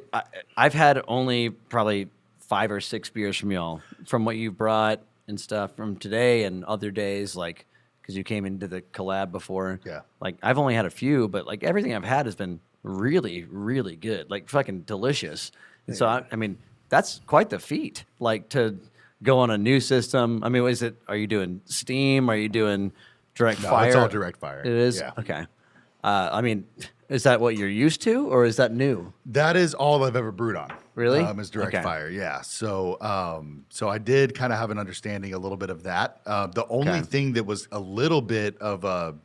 I've had only probably 5 or 6 beers from y'all, from what you brought and stuff from today and other days, like because you came into the collab before. Yeah. Like I've only had a few, but like everything I've had has been really, really good. Like fucking delicious. And so I mean, that's quite the feat. Like to go on a new system. I mean, are you doing steam? Are you doing direct fire? It's all direct fire. It is? Yeah. Okay. I mean, is that what you're used to, or is that new? That is all I've ever brewed on. Really? Is direct Okay. fire. Yeah. So, so I did kind of have an understanding a little bit of that. The only thing that was a little bit of a,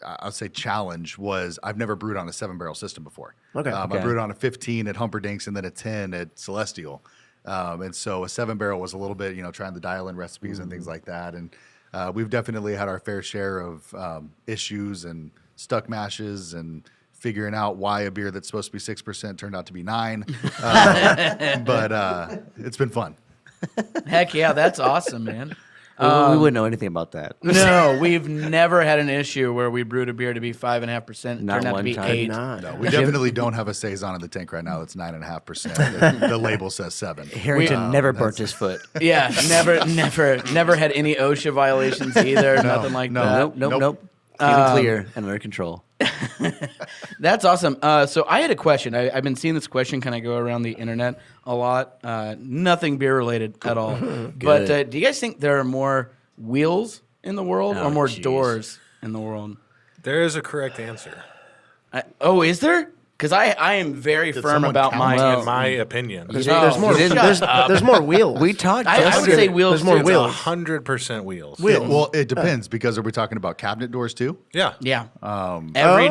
I'll say challenge was I've never brewed on a 7-barrel system before. Okay. I brewed on a 15 at Humperdinck's and then a 10 at Celestial. And so a 7-barrel was a little bit, trying to dial in recipes and things like that. And we've definitely had our fair share of issues and stuck mashes and figuring out why a beer that's supposed to be 6% turned out to be 9. But it's been fun. Heck yeah, that's awesome, man. We wouldn't know anything about that. No, we've never had an issue where we brewed a beer to be 5.5%. Not Turned out to one be time. 8. Not. No, we definitely don't have a Saison in the tank right now that's 9.5%. The label says 7. Harrington never burnt his foot. Yeah, never had any OSHA violations either. Nothing like that. Nope. Feeling clear and under control. That's awesome. So I had a question. I've been seeing this question kind of go around the internet a lot. Nothing beer related at all. But do you guys think there are more wheels in the world or more geez. doors in the world? There is a correct answer. Is there? Because I am very firm someone about count? my. In my opinion, There's Oh, more. you didn't- There's more wheels. We talked. I would yesterday. say wheels. There's more too. it's wheels. 100% wheels. Well, it depends because are we talking about cabinet doors too? Yeah. Yeah. Oh. Every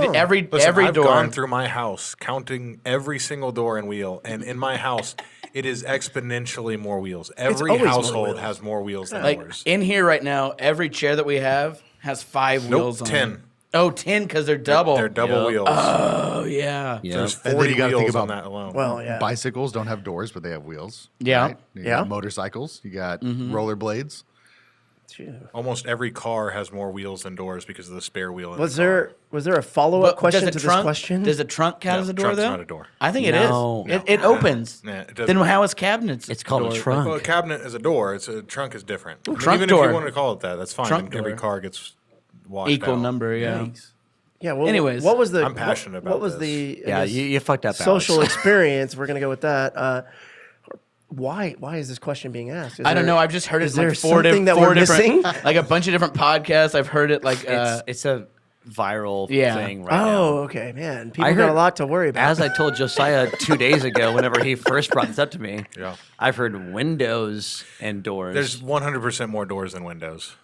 Listen, I've door. gone through my house counting every single door and wheel, and in my house, it is exponentially more wheels. Every always more household wheels. has more wheels than Like doors. in here right now, every chair that we have has 5 wheels on 10. it. Oh, 10 because they're double. They're double wheels. Oh, yeah. Yeah. There's And then 40 you gotta wheels think on about- that alone. Well, yeah. Bicycles don't have doors, but they have wheels. Yeah. Right? You Yeah. got motorcycles. You got rollerblades. Almost every car has more wheels than doors because of the spare wheel. In Was the there a follow up But question does to a trunk, this question? Does a trunk count No, as a door, trunk's though? not a door. I think No. it is. It opens. Nah, it doesn't. Then how is cabinets? It's called a doors? trunk. Well, a cabinet is a door. It's a trunk is different. I mean, trunk even door. if you want to call it that, that's fine. Trunk Every door. car gets washed Equal out. number, yeah. Yeah. Well, Anyways, what was the? I'm passionate about What was this. the? I Yeah, guess, you fucked up. social Alex. experience. We're gonna go with that. Why is this question being asked? Is I don't there- know. I've just heard it is in like there four something that four we're different, missing? like a bunch of different podcasts. I've heard it like It's a viral Yeah. thing right now. Oh, okay, man. People I got a heard- lot to worry about. As I told Josiah 2 days ago, whenever he first brought this up to me, Yeah. I've heard windows and doors. There's 100% more doors than windows.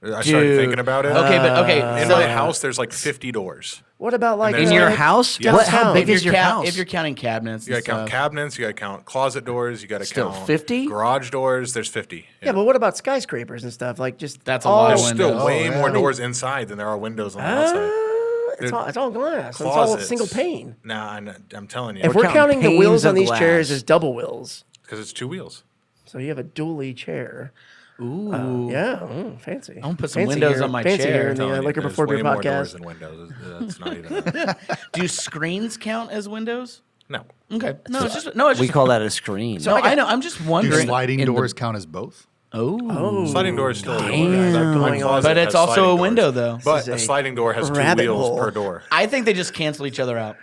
I started Dude. thinking about it. okay. In So my house, there's like 50 doors. What about like there's in your like- house? Yeah. What? How Downtown. big is your count- house? if you're counting cabinets, You got and to count stuff. cabinets. You got to count closet doors. You got to Still count 50? garage doors. There's 50. Yeah, but what about skyscrapers and stuff? Like just That's a lot of There's windows. still way yeah. more I mean- doors inside than there are windows on the outside. It's all glass. It's all Closets. single pane. Nah, I'm telling you. If we're counting counting the panes wheels on of these glass. chairs as double wheels, Because it's 2 wheels. so you have a dually chair. Ooh. Yeah, fancy. I'm gonna put some Fancy windows here- on my fancy chair. here in I'm the Telling you, Liquor there's Before way Beer more doors podcast. than windows. That's not even. Do screens count as windows? No. Okay. No, it's just we call that a screen. No, I know. I'm just Do wondering. sliding in the- doors count as both? Oh. Sliding door is still a door. Damn. My Going on. closet But it's has also sliding a doors. window, though. But This is a a sliding door has 2 rabbit wheels hole. per door. I think they just cancel each other out.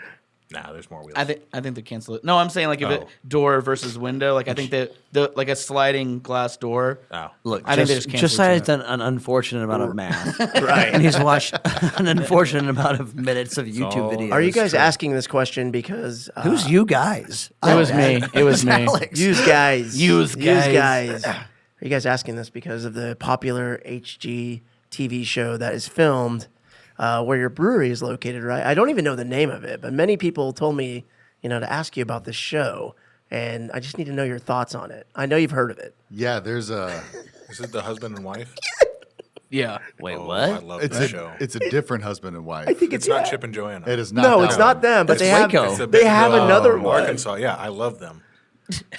Nah, there's more wheels. I think they cancel it. No, I'm saying like if it Oh. door versus window, like I think that the like a sliding glass door. Oh. Look, I think they just cancel each Josiah's other. done an unfortunate amount of math. Right. And he's watched an unfortunate amount of minutes of YouTube all- videos. Are you guys true. asking this question because Who's you guys? It was me. It was me. Alex. use guys? Use guys. Are you guys asking this because of the popular HG TV show that is filmed where your brewery is located? Right. I don't even know the name of it, but many people told me, to ask you about this show, and I just need to know your thoughts on it. I know you've heard of it. Yeah, there's a. Is it the husband and wife? Yeah. Wait, Oh, what? I love It's that a show. it's a different husband and wife. I think It's not Chip and Joanna. It is not. No, that it's one. not them, but It's they have Waco. It's a they big have deal another from one. Arkansas. Yeah, I love them.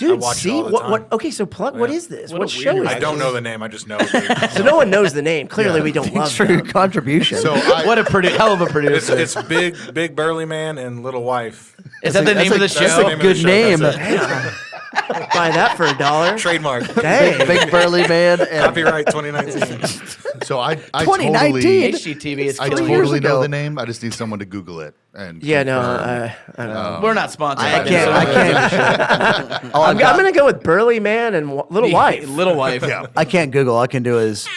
Dude, watch it see all the what? time. Okay, so plug. What is this? What show is I this? don't know the name. I just know. So no one knows the name. Clearly, Yeah. we don't love Thanks for your them. contribution. So I, What a hell of a producer. It's big burly man and little wife. Is that the name of the That's the show? name of the Good show. name. That's it. Buy that for $1. Trademark. Dang. Big burly man. And Copyright 2019. So I 2019? totally, HGTV is I killing years totally know ago. the name. I just need someone to Google it. And Yeah, no, confirm. I don't know. We're not sponsored. I by can't. I this. can't. All I've I'm got- going to go with Burly Man and Little Wife. Little wife. Yeah. I can't Google. All I can do is.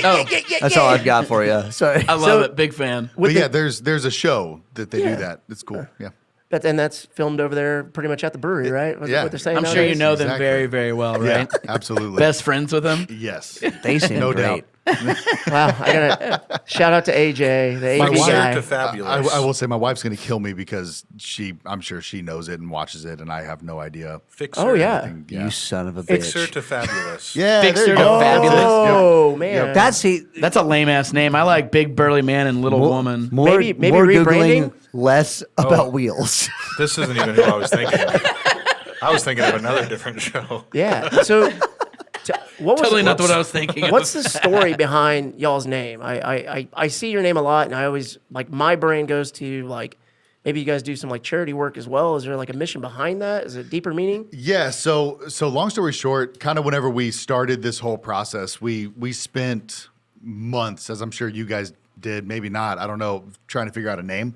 Oh, That's all I've got for you. Sorry. I love it. Big fan. But yeah, there's a show that they do that. It's cool. Yeah. And that's filmed over there pretty much at the brewery, right? Was Yeah. what they're saying I'm sure you nowadays? know them Exactly. very, very well, right? Yeah, absolutely. Best friends with them. Yes. They seem No great. doubt. Wow. I got to shout out to AJ, the My AV wife- guy. to fabulous. I will say my wife's going to kill me because I'm sure she knows it and watches it, and I have no idea. Fixer. Oh, yeah. anything. You son of a Fixer bitch. to fabulous. Yeah. Fixer there you to go. fabulous. Oh, man. That's a lame ass name. I like big burly man and little woman. More, Maybe more rebranding? Googling, less about wheels. This isn't even who I was thinking of. I was thinking of another different show. Yeah. So, what was Totally not what I was thinking. What's the story behind y'all's name? I see your name a lot, and I always like my brain goes to like maybe you guys do some like charity work as well. Is there like a mission behind that? Is it deeper meaning? Yeah. So long story short, kind of whenever we started this whole process, we spent months, as I'm sure you guys did, maybe not, I don't know, trying to figure out a name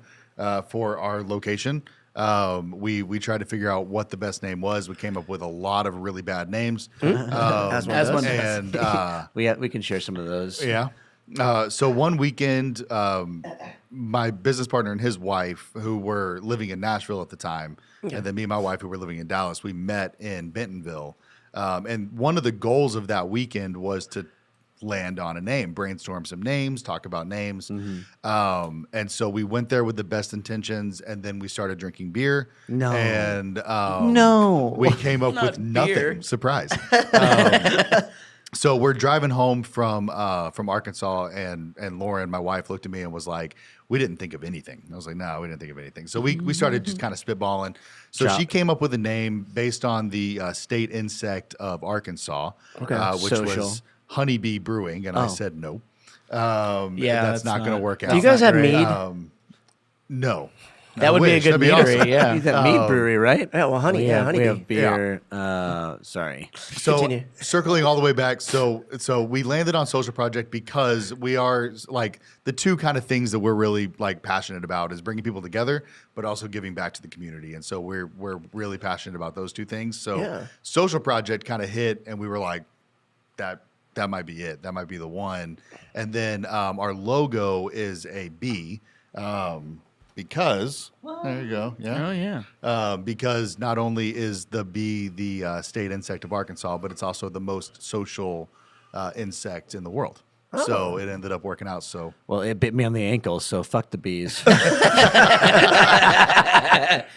for our location. We tried to figure out what the best name was. We came up with a lot of really bad names. As one As does. one does. And We can share some of those. yeah. So one weekend, my business partner and his wife, who were living in Nashville at the time, and then me and my wife, who were living in Dallas, we met in Bentonville. And one of the goals of that weekend was to land on a name, brainstorm some names, talk about names. And so we went there with the best intentions, and then we started drinking beer. No. And No. we came up with nothing. beer. Surprise. So we're driving home from Arkansas, and Lauren, my wife, looked at me and was like, "We didn't think of anything." I was like, "No, we didn't think of anything." So we started just kind of spitballing. So she came up with a name based on the state insect of Arkansas, which Social. was honeybee brewing, and I said no. Yeah, that's not going to work out. Do you guys have mead? No. That I would be a wish. good That'd be meadery, awesome. yeah. He's at Mead Brewery, right? Yeah, well, honey, We yeah, have, honey we bee. have beer. Sorry. So Continue. circling all the way back, so we landed on Social Project because we are like the two kind of things that we're really like passionate about is bringing people together, but also giving back to the community. And so we're really passionate about those two things. So Yeah. Social Project kind of hit, and we were like, that might be it. That might be the one. And then our logo is a bee. Because there you go, yeah. Oh yeah. Because not only is the bee the state insect of Arkansas, but it's also the most social insect in the world. So it ended up working out. So Well, it bit me on the ankle, so fuck the bees.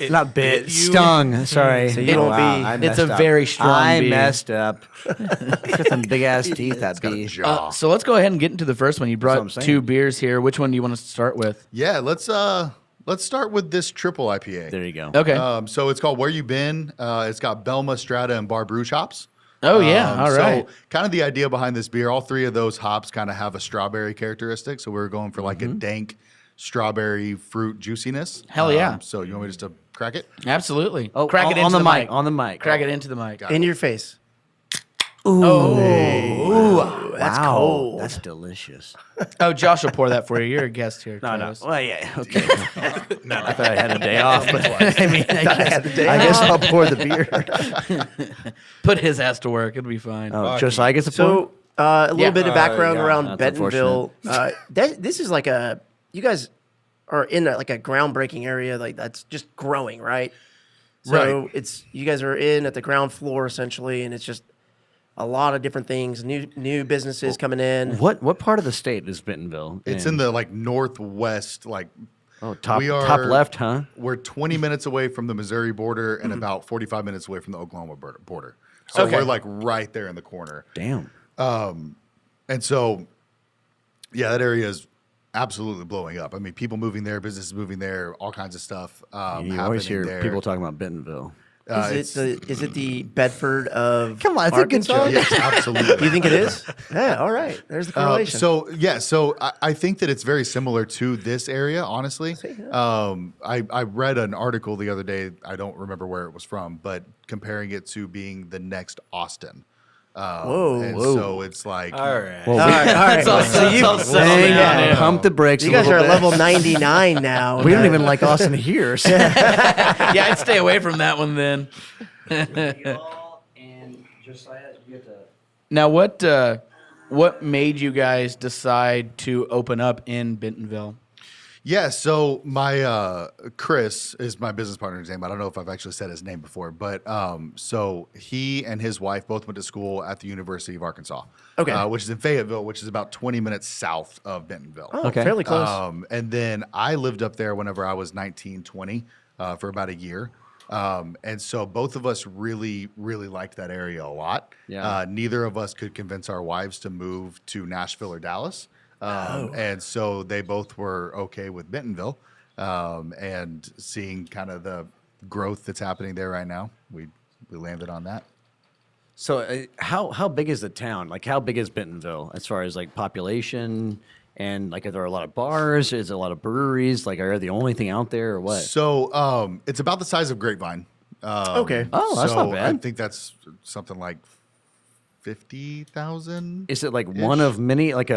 Not bit, stung. Sorry. So you won't be- I It's messed a up. very strong I bee. messed up. Got some big ass teeth. That got a bee. jaw. So let's go ahead and get into the first one. You what I'm brought saying. 2 beers here. Which one do you want us to start with? Yeah, let's start with this triple IPA. There you go. Okay. So it's called Where You Been. It's got Belma, Strata, and Bar Brew hops. Oh yeah. All right. So kind of the idea behind this beer, all 3 of those hops kind of have a strawberry characteristic. So we were going for like a dank strawberry fruit juiciness. Hell yeah. So you want me just to crack it? Absolutely. Oh, Crack it on into the mic. On the mic. Crack it into the mic. In your face. That's cold. That's delicious. Oh, Josh will pour that for you. You're a guest here. No. Travis. Well, yeah. Okay. I thought I had a day off, but I mean, I day guess I'll pour the beer. Put his ass to work. It'll be fine. Oh, Josiah gets a pour. So a little Yeah. bit of background Yeah. around That's Bentonville. This is like you guys are in like a groundbreaking area, like that's just growing, right? So Right. you guys are in at the ground floor essentially, and it's just a lot of different things, new businesses coming in. What part of the state is Bentonville? It's in the like northwest, like top we are- top left, huh? we're 20 minutes away from the Missouri border and about 45 minutes away from the Oklahoma border. So Okay. we're like right there in the corner. Damn. And so, yeah, that area is absolutely blowing up. I mean, people moving there, businesses moving there, all kinds of stuff You happening always hear there. people talking about Bentonville. Is it the Bedford of Come on, it's a good Arkansas? joke. Yes, absolutely. Do you think it is? Yeah, all right. There's the correlation. So I think that it's very similar to this area, honestly. I read an article the other day, I don't remember where it was from, but comparing it to being the next Austin. So it's like, All right. all right. Pump the brakes. You guys a are little at bit. level 99 now. We don't even like Austin here. So. Yeah, I'd stay away from that one then. Now, what made you guys decide to open up in Bentonville? yeah, so my Chris is my business partner's name. I don't know if I've actually said his name before, but so he and his wife both went to school at the University of Arkansas, which is in Fayetteville, which is about 20 minutes south of Bentonville. Oh, Okay. fairly close. And then I lived up there whenever I was 19, 20 for about a year. And so both of us really, really liked that area a lot. Yeah. Neither of us could convince our wives to move to Nashville or Dallas. And so they both were okay with Bentonville. And seeing kind of the growth that's happening there right now, we landed on that. So how big is the town? Like, how big is Bentonville as far as like population? And like, are there a lot of bars? Is there a lot of breweries? Like, are they the only thing out there or what? So it's about the size of Grapevine. Okay. Oh, that's not bad. I think that's something like 50,000. Is it like one of many, like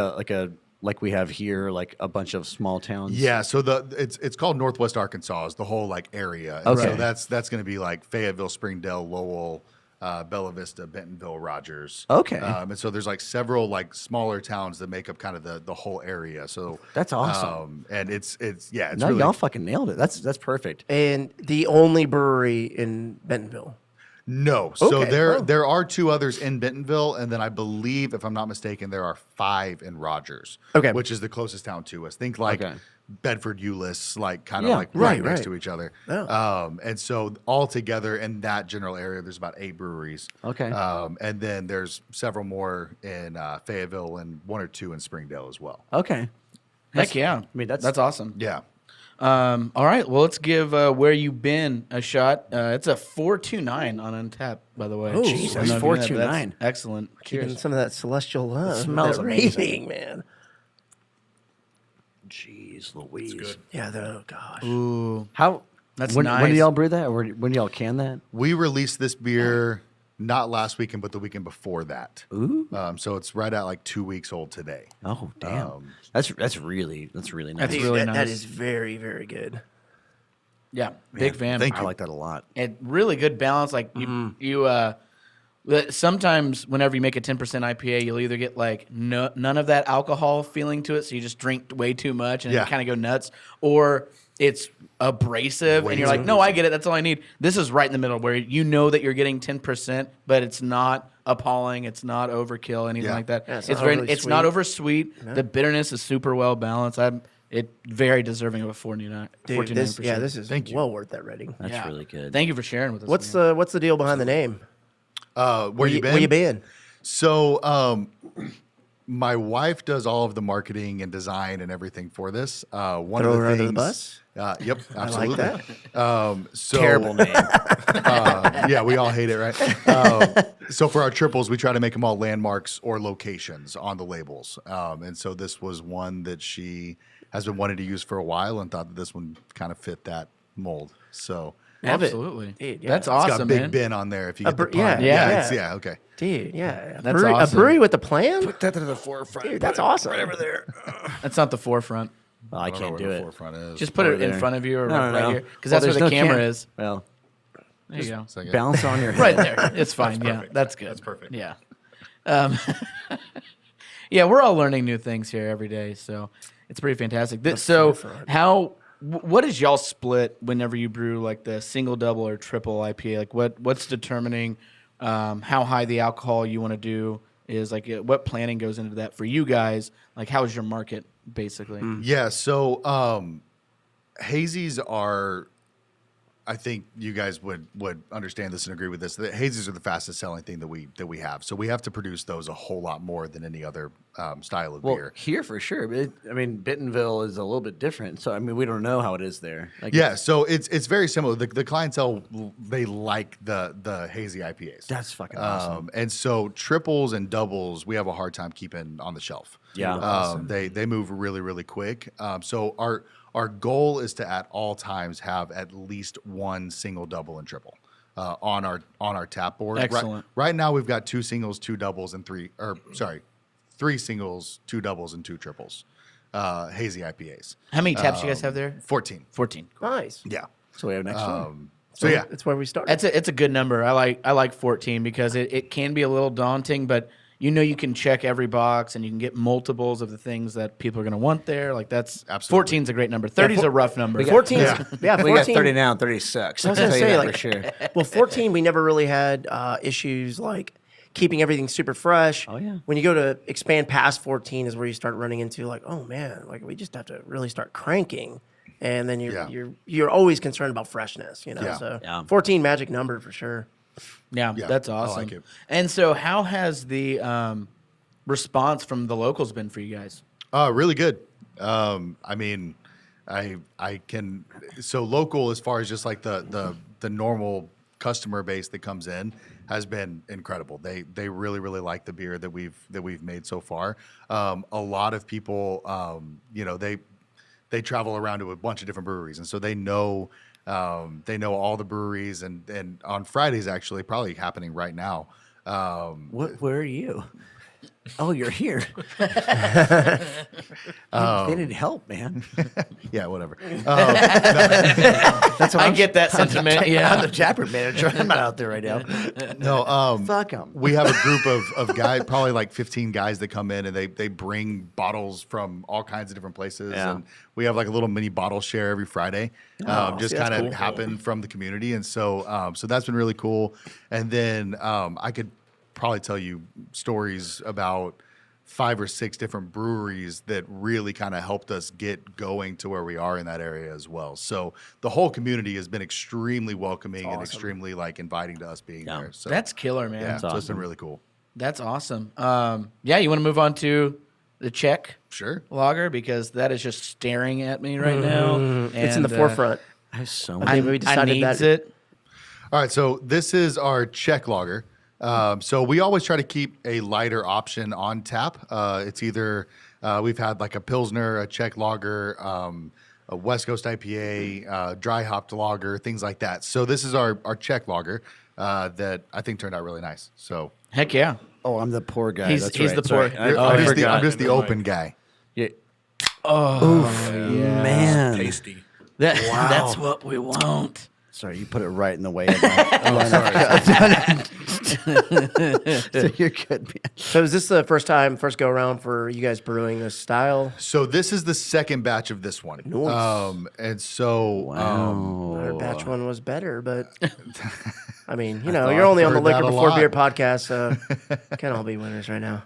we have here, like a bunch of small towns? Yeah, so it's called Northwest Arkansas is the whole like area. And Okay. so that's going to be like Fayetteville, Springdale, Lowell, Bella Vista, Bentonville, Rogers. Okay. And so there's like several like smaller towns that make up kind of the whole area. So That's awesome. And it's No, really y'all fucking nailed it. That's perfect. And the only brewery in Bentonville. no. So Okay. there are two others in Bentonville, and then I believe, if I'm not mistaken, there are 5 in Rogers. Okay. Which is the closest town to us. Think like Okay. Bedford, Euless, like kind of Yeah, like right, next right. to each other. Yeah. And so all together in that general area, there's about 8 breweries. Okay. And then there's several more in Fayetteville and 1 or 2 in Springdale as well. Okay. Heck yeah. I mean, that's awesome. Yeah. All right, well, let's give Where You Been a shot. It's a 4.29 on Untapped, by the way. Oh, Jeez, that's I don't know if you know that, but 4.29. that's excellent. Keeping Cheers. some of that celestial love. smells that amazing. rating, man. Jeez Louise. Yeah, oh gosh. Ooh, How? That's when nice. do y'all brew that? Or when do y'all can that? We released this beer not last weekend, but the weekend before that. Ooh. So it's right at like 2 weeks old today. Oh damn. That's really nice. That's Dude, really that nice. is very, very good. yeah, big fan. Thank I you. like that a lot. And really good balance. Like sometimes whenever you make a 10% IPA, you'll either get like none of that alcohol feeling to it, so you just drink way too much and Yeah. you kind of go nuts, or it's abrasive and you're like, no, I get it. That's all I need. This is right in the middle where you know that you're getting 10%, but it's not appalling. It's not overkill, anything Yeah. like that. Yeah, it's it's not very, overly it's not sweet. over sweet. The bitterness is super well balanced. It very deserving of a 49. Dude, 49%. this is Thank you. well worth that rating. That's Yeah. really good. Thank you for sharing with us. What's the deal behind the name? Where you been? Where you been? So, my wife does all of the marketing and design and everything for this. One Throw of her the under things. the bus? Yep, absolutely. that. So, Terrible name. Yeah, we all hate it, right? So for our triples, we try to make them all landmarks or locations on the labels. And so this was one that she has been wanting to use for a while and thought that this one kind of fit that mold. So Love it. Absolutely. Dude, yeah. That's It's it's awesome, got Big man. Ben on there if you get the br- pun. yeah, yeah. Yeah, okay. Dude, yeah. That's A awesome. brewery with a plan? Put that to the forefront. Dude, that's awesome. That's not the forefront. Well, I don't know can't where do the it. forefront is. Just put it in there. front of you or No, right no. here, because Well, that's where there's the no camera cam- is. Well, There you go. It's like- bounce on your head. Right there. It's fine. Yeah, perfect. that's good. That's perfect. Yeah. Yeah, we're all learning new things here every day, so it's pretty fantastic. So, what is y'all split whenever you brew like the single, double, or triple IPA? Like, what's determining how high the alcohol you want to do is? Like, what planning goes into that for you guys? Like, how is your market basically? Yeah, so hazies are I think you guys would understand this and agree with this. The hazies are the fastest selling thing that we have. So we have to produce those a whole lot more than any other style of Well, beer. here for sure. But Bentonville is a little bit different. So we don't know how it is there. Like, Yeah, so it's very similar. The clientele, they like the hazy IPAs. That's fucking awesome. And so triples and doubles, we have a hard time keeping on the shelf. Yeah. They move really, really quick. So our goal is to at all times have at least one single, double, and triple on our tap board. Excellent. Right now we've got 2 singles, 2 doubles, and 3 singles, 2 doubles, and 2 triples. Hazy IPAs. How many taps you guys have there? 14. 14. Nice. Yeah. So we have next one. So yeah, That's where we started. It's a good number. I like 14 because it can be a little daunting, but you can check every box and you can get multiples of the things that people are going to want there. Like that's Absolutely. 14's a great number. 30's a rough number. 14. Yeah, 14. We got 30 now and 30 sucks. I was I'll gonna tell you say, that like, for sure. Well, 14, we never really had issues like keeping everything super fresh. Oh, yeah. When you go to expand past 14 is where you start running into like, oh man, like we just have to really start cranking. And then you're always concerned about freshness, Yeah. So Yeah. 14 magic number for sure. Yeah, Yeah, that's I awesome. like it. And so how has the response from the locals been for you guys? Really good. I can so local as far as just like the normal customer base that comes in has been incredible. They really like the beer that we've made so far. A lot of people, they travel around to a bunch of different breweries, and so they know all the breweries. And on Fridays, actually, probably happening right now. Where are you? Oh, you're here. They need help, man. Yeah, whatever. That's what I get that sentiment. Yeah. I'm the chapter manager. I'm not out there right now. No, Fuck them. we have a group of guys, probably like 15 guys that come in and they bring bottles from all kinds of different places. Yeah. And we have like a little mini bottle share every Friday. Just see, that's kind of cool. happen from the community. And so that's been really cool. And then I could probably tell you stories about 5 or 6 different breweries that really kind of helped us get going to where we are in that area as well. So the whole community has been extremely welcoming and extremely like inviting to us being there. So That's killer, man. yeah, so it's been really cool. That's awesome. You want to move on to the Czech Sure. lager because that is just staring at me right now. It's in the forefront. I have so I much. think we I decided needs that. it. All right, so this is our Czech lager. So we always try to keep a lighter option on tap. It's either we've had like a Pilsner, a Czech lager, a West Coast IPA, dry hopped lager, things like that. So this is our Czech lager that I think turned out really nice. So Heck yeah. Oh, I'm the poor guy. He's That's the right. poor. Sorry. I'm just the open guy. Yeah. Yeah. Man. Tasty. That's what we want. Sorry, you put it right in the way of my So you're good, man. So is this the first go around for you guys brewing this style? So this is the second batch of this one. Nice. And so Our batch one was better, but I mean, thought you're only on the I've heard Liquor that a Before lot. Beer podcast, so can't all be winners right now.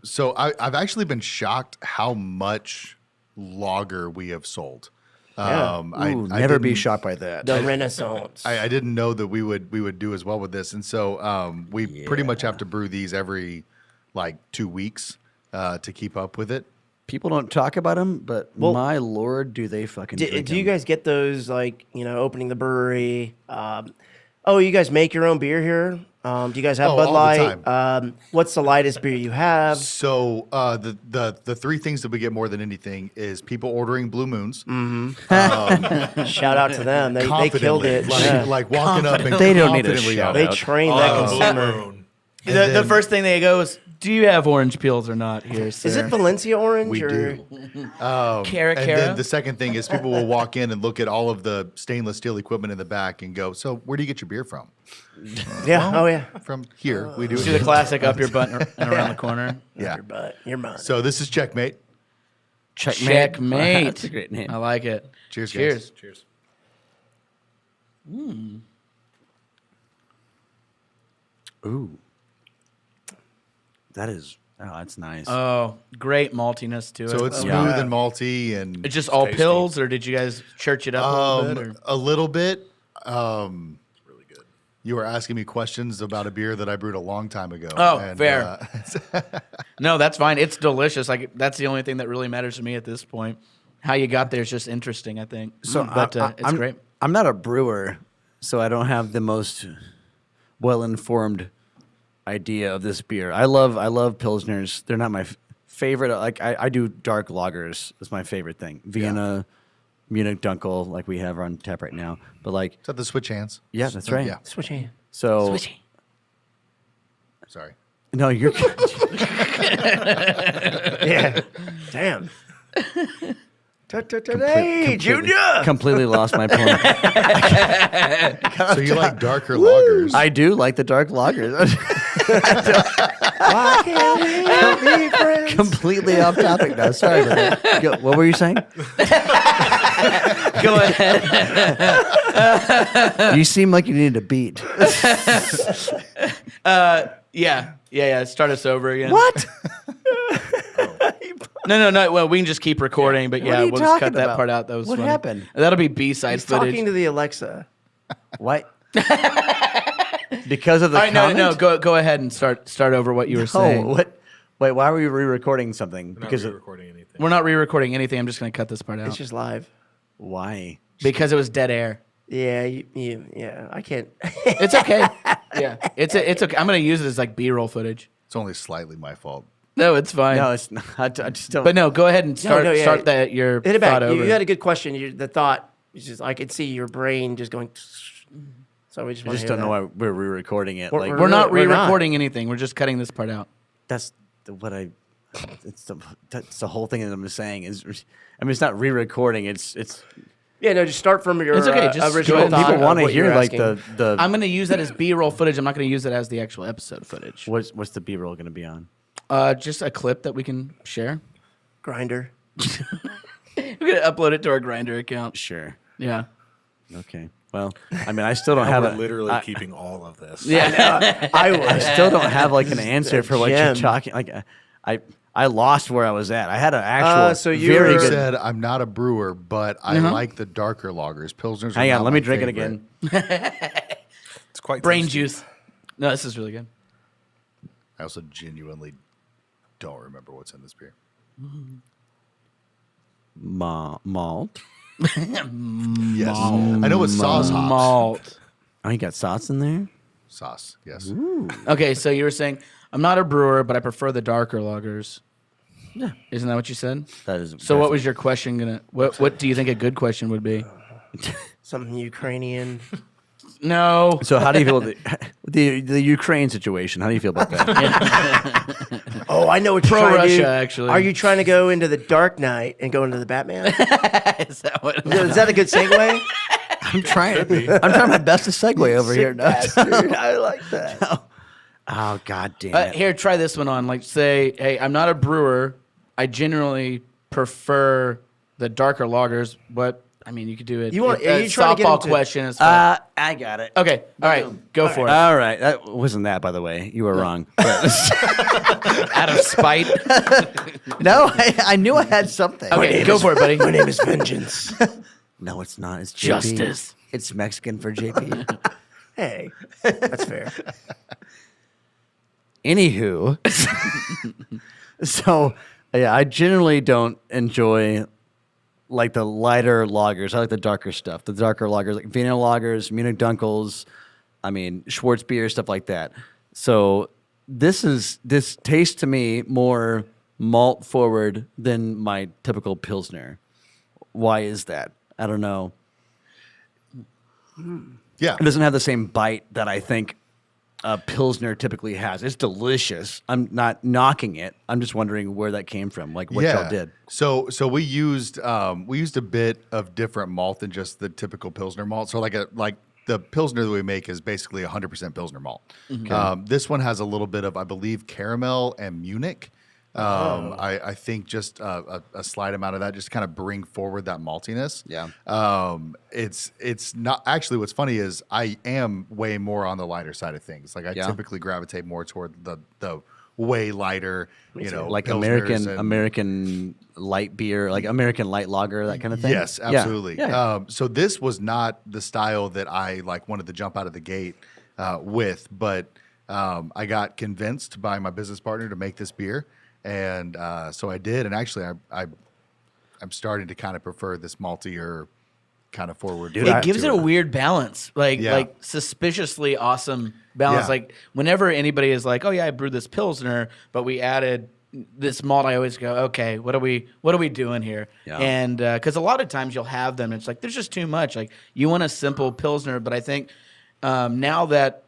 So I've actually been shocked how much lager we have sold. Yeah. I Never be didn't- shocked by that. The Renaissance. I didn't know that we would do as well with this, and so we pretty much have to brew these every like 2 weeks to keep up with it. People don't talk about them, but my lord, do they fucking drink Do you 'em. guys get those like opening the brewery? You guys make your own beer here? Do you guys have Oh, Bud all Light? the What's the lightest beer you have? So the 3 things that we get more than anything is people ordering Blue Moons, Shout out to them. They killed confidently, it. like, Yeah. like walking up and They don't need a confidently shout out. They out. trained that Oh, consumer. Moon. The first thing they go is, "Do you have orange peels or not here, sir?" Is it Valencia orange? We or? do. Cara And then the second thing is people will walk in and look at all of the stainless steel equipment in the back and go, "So where do you get your beer from?" Yeah. Oh yeah. From here. We do Do it. the classic up your butt and around the corner. Yeah. Your butt. Your mind. So this is Checkmate. Checkmate. That's a great name. I like it. Cheers, guys. Cheers. Cheers. Ooh. That is Oh, that's nice. Oh, great maltiness to it. So it's smooth Yeah. and malty, and It's just all tasty. pills, or did you guys church it up a little bit? Or? a little bit. Really good. You were asking me questions about a beer that I brewed a long time ago. Oh, and, fair. No, that's fine. It's delicious. Like that's the only thing that really matters to me at this point. How you got there is just interesting, I think. But it's great. I'm not a brewer, so I don't have the most well-informed idea of this beer. I love pilsners. They're not my favorite. Like I do dark lagers. Is my favorite thing. Vienna, Munich Dunkel, like we have on tap right now. But like, Is that the switch hands? yeah, that's right. Yeah. Switching. So Sorry. no, you're Yeah. Damn. Hey, Junior. completely lost my point. So you like darker lagers? I do like the dark lagers. Why can't we be friends? Completely off topic now. Sorry about that. What were you saying? Go ahead. You seem like you needed a beat. Yeah. Start us over again. What? No. Well, we can just keep recording, but What yeah, are you we'll just cut talking that about? part out. That was What funny. happened? That'll be B-side He's footage. talking to the Alexa. What? Because of the All right, no. comment? Go ahead and start over what you were saying. Oh, what? Wait, why are we re-recording something? Not Because of, recording anything. We're not re-recording anything. I'm just going to cut this part out It's just live. why? because it was dead air. Yeah, yeah. I can't. It's okay. Yeah, it's okay. I'm going to use it as like B-roll footage. It's only slightly my fault. No, it's fine. No, it's not. I just don't. But no, go ahead and start yeah. start that your Hit it back. thought over. You had a good question. The thought is just I could see your brain just going. So we just I want just to don't know why we're re-recording it. We're- Like we're not We're not. re-recording anything. We're just cutting this part out. that's what I. That's the whole thing that I'm saying is. I mean, it's not re-recording. It's. Yeah, no, just start from your It's okay, just original go- thought. People of want to what hear you're like asking. the. I'm going to use that as B-roll footage. I'm not going to use it as the actual episode footage. What's the B-roll going to be on? Just a clip that we can share. grinder. We're going to upload it to our Grinder account. Sure. Yeah. Okay. Well, I mean, I still don't Now have we're a. literally I- keeping all of this. Yeah. I still don't have like an answer for what you're gem. talking. Like, I lost where I was at. I had an actual So you very were- good. Said I'm not a brewer, but I like the darker lagers. Pilsners. Are Hang on, not let me my drink favorite. it again. It's quite Brain tasty. juice. No, this is really good. I also genuinely don't remember what's in this beer. Malt. Yes, I know it's sauce hops. Malt. Oh, you got sauce in there? Sauce. Yes. Okay, so you were saying, I'm not a brewer, but I prefer the darker lagers. Yeah. Isn't that what you said? That is. So what was your question gonna? What do you think a good question would be? Something Ukrainian. No. So how do you feel with the Ukraine situation? How do you feel about that? Oh, I know what you're Pro trying to do. Russia, actually. Are you trying to go into the Dark Knight and go into the Batman? Is that what? Is that a good segue? I'm trying. I'm trying my best to segue over here. No. Bastard. I like that. Oh God damn it! Here, try this one on. Like, say, hey, I'm not a brewer. I generally prefer the darker lagers, but I mean, you could do it. You want- a are you trying to get softball into- question? Is fine. I got it. Okay, all right, go for it. All right, that wasn't that, by the way. You were wrong. But- Out of spite. no, I knew I had something. Okay, go for it, buddy. My name is Vengeance. No, it's not. It's JP. Justice. It's Mexican for JP. Hey, that's fair. Anywho, so yeah, I generally don't enjoy like the lighter lagers. I like the darker stuff. The darker lagers, like Vienna lagers, Munich Dunkels. I mean, Schwartz beer, stuff like that. So this tastes to me more malt forward than my typical Pilsner. Why is that? I don't know. Yeah. It doesn't have the same bite that I think a Pilsner typically has. It's delicious. I'm not knocking it. I'm just wondering where that came from, like what y'all did. So we used a bit of different malt than just the typical Pilsner malt. So like the Pilsner that we make is basically 100% Pilsner malt. This one has a little bit of, I believe, caramel and Munich. I think just a slight amount of that just kind of bring forward that maltiness. Yeah. It's not actually. What's funny is I am way more on the lighter side of things. Like I Yeah. typically gravitate more toward the way lighter, Like Pilsners and- American light beer, like American light lager, that kind of thing. Yes, Yeah. absolutely. Yeah. So this was not the style that I like wanted to jump out of the gate with, but I got convinced by my business partner to make this beer, and so I did. And actually, I'm starting to kind of prefer this maltier kind of forward. It gives it a weird balance, like Yeah. like suspiciously awesome balance. Yeah. Like whenever anybody is like, "Oh yeah, I brewed this pilsner, but we added this malt," I always go, "Okay, what are we doing here?" Yeah. And because a lot of times you'll have them, it's like there's just too much. Like you want a simple pilsner, but I think now that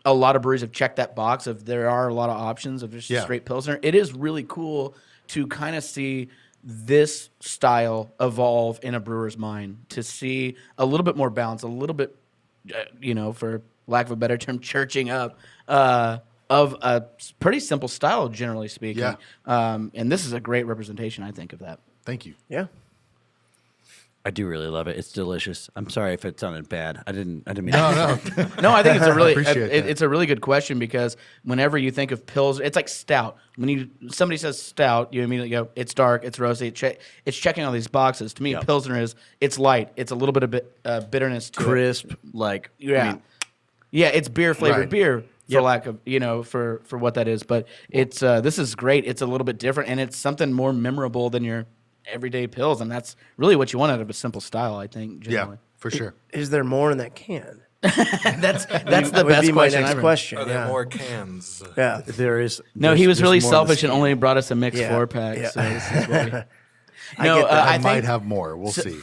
a lot of breweries have checked that box of there are a lot of options of just a Yeah. straight pilsner, it is really cool to kind of see this style evolve in a brewer's mind, to see a little bit more balance, a little bit, for lack of a better term, churching up of a pretty simple style, generally speaking. Yeah. And this is a great representation, I think, of that. Thank you. Yeah. I do really love it. It's delicious. I'm sorry if it sounded bad. I didn't mean No, No, I think it's a really appreciate that. it's a really good question, because whenever you think of pills, it's like stout. When somebody says stout, you immediately go, it's dark, it's roasty, it's checking all these boxes. To me, Yep. pilsner is it's light, it's a little bit of bitterness to it. crisp, like Yeah, it's beer flavored Right. beer for lack of for what that is. But it's this is great. It's a little bit different, and it's something more memorable than your everyday pills, and that's really what you want out of a simple style, I think. Yeah, Generally. for sure. Is there more in that can? that's the Would best be my question. next ever. question. Are there Yeah. more cans? Yeah. there is. No, he was really there's more of the selfish and only brought us a mixed Yeah, 4-pack. yeah. So this is what we. I No, get that. I, I might think have more. We'll see.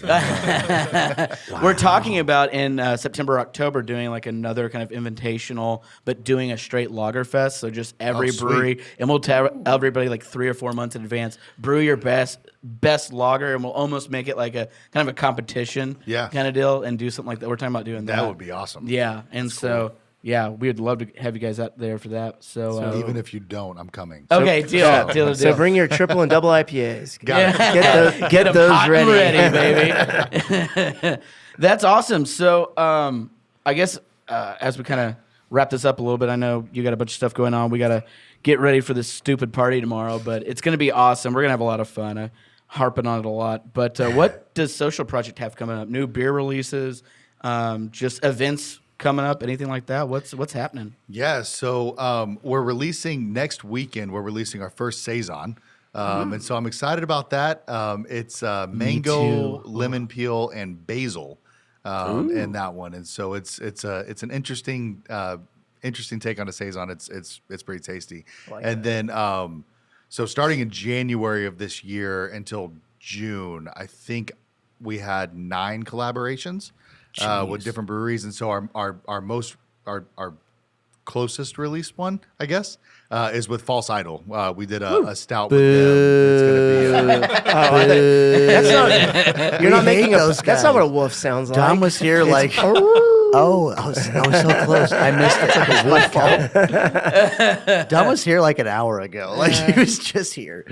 we're talking about in September, October, doing like another kind of invitational, but doing a straight lager fest. So just every Oh, sweet. brewery, and we'll tell everybody like 3 or 4 months in advance, brew your best lager, and we'll almost make it like a kind of a competition, Yeah. kind of deal, and do something like that. We're talking about doing that. That would be awesome. Yeah, and so yeah, we would love to have you guys out there for that. So, Even if you don't, I'm coming. okay, deal. So bring your triple and double IPAs. Got it. Get 'em those hot and ready. baby. That's awesome. So, I guess as we kind of wrap this up a little bit, I know you got a bunch of stuff going on. We got to get ready for this stupid party tomorrow, but it's going to be awesome. We're going to have a lot of fun. I'm harping on it a lot. But what does Social Project have coming up? New beer releases, just events coming up, anything like that? What's happening? Yeah, so we're releasing next weekend. We're releasing our first saison, and so I'm excited about that. It's mango, lemon peel, and basil in that one, and so it's an interesting take on a saison. It's pretty tasty, and then so starting in January of this year until June, I think we had 9 collaborations. With different breweries, and so our closest released one, I guess, is with False Idol. We did a stout with them. It's gonna be That's not. You're not making those That's not guys. what a wolf sounds like. Dom was here like, oh, I was so close. I missed it. It's like a wolf fault. Dom was here like an hour ago. Like he was just here.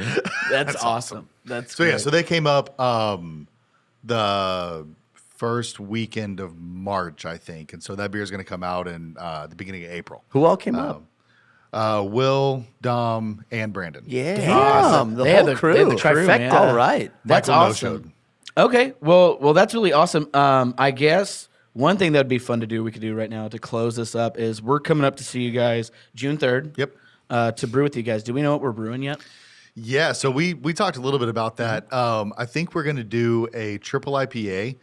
That's awesome. That's so yeah. great. So they came up the first weekend of March, I think, and so that beer is going to come out in the beginning of April. Who all came up? Will, Dom, and Brandon. Yeah. Damn, the They had whole the crew. crew, man. All right. That's Michael awesome. no-showed. Okay, well, that's really awesome. I guess one thing that would be fun to do, we could do right now to close this up, is we're coming up to see you guys June 3rd. Yep. To brew with you guys. Do we know what we're brewing yet? Yeah, so we talked a little bit about that. I think we're going to do a triple IPA,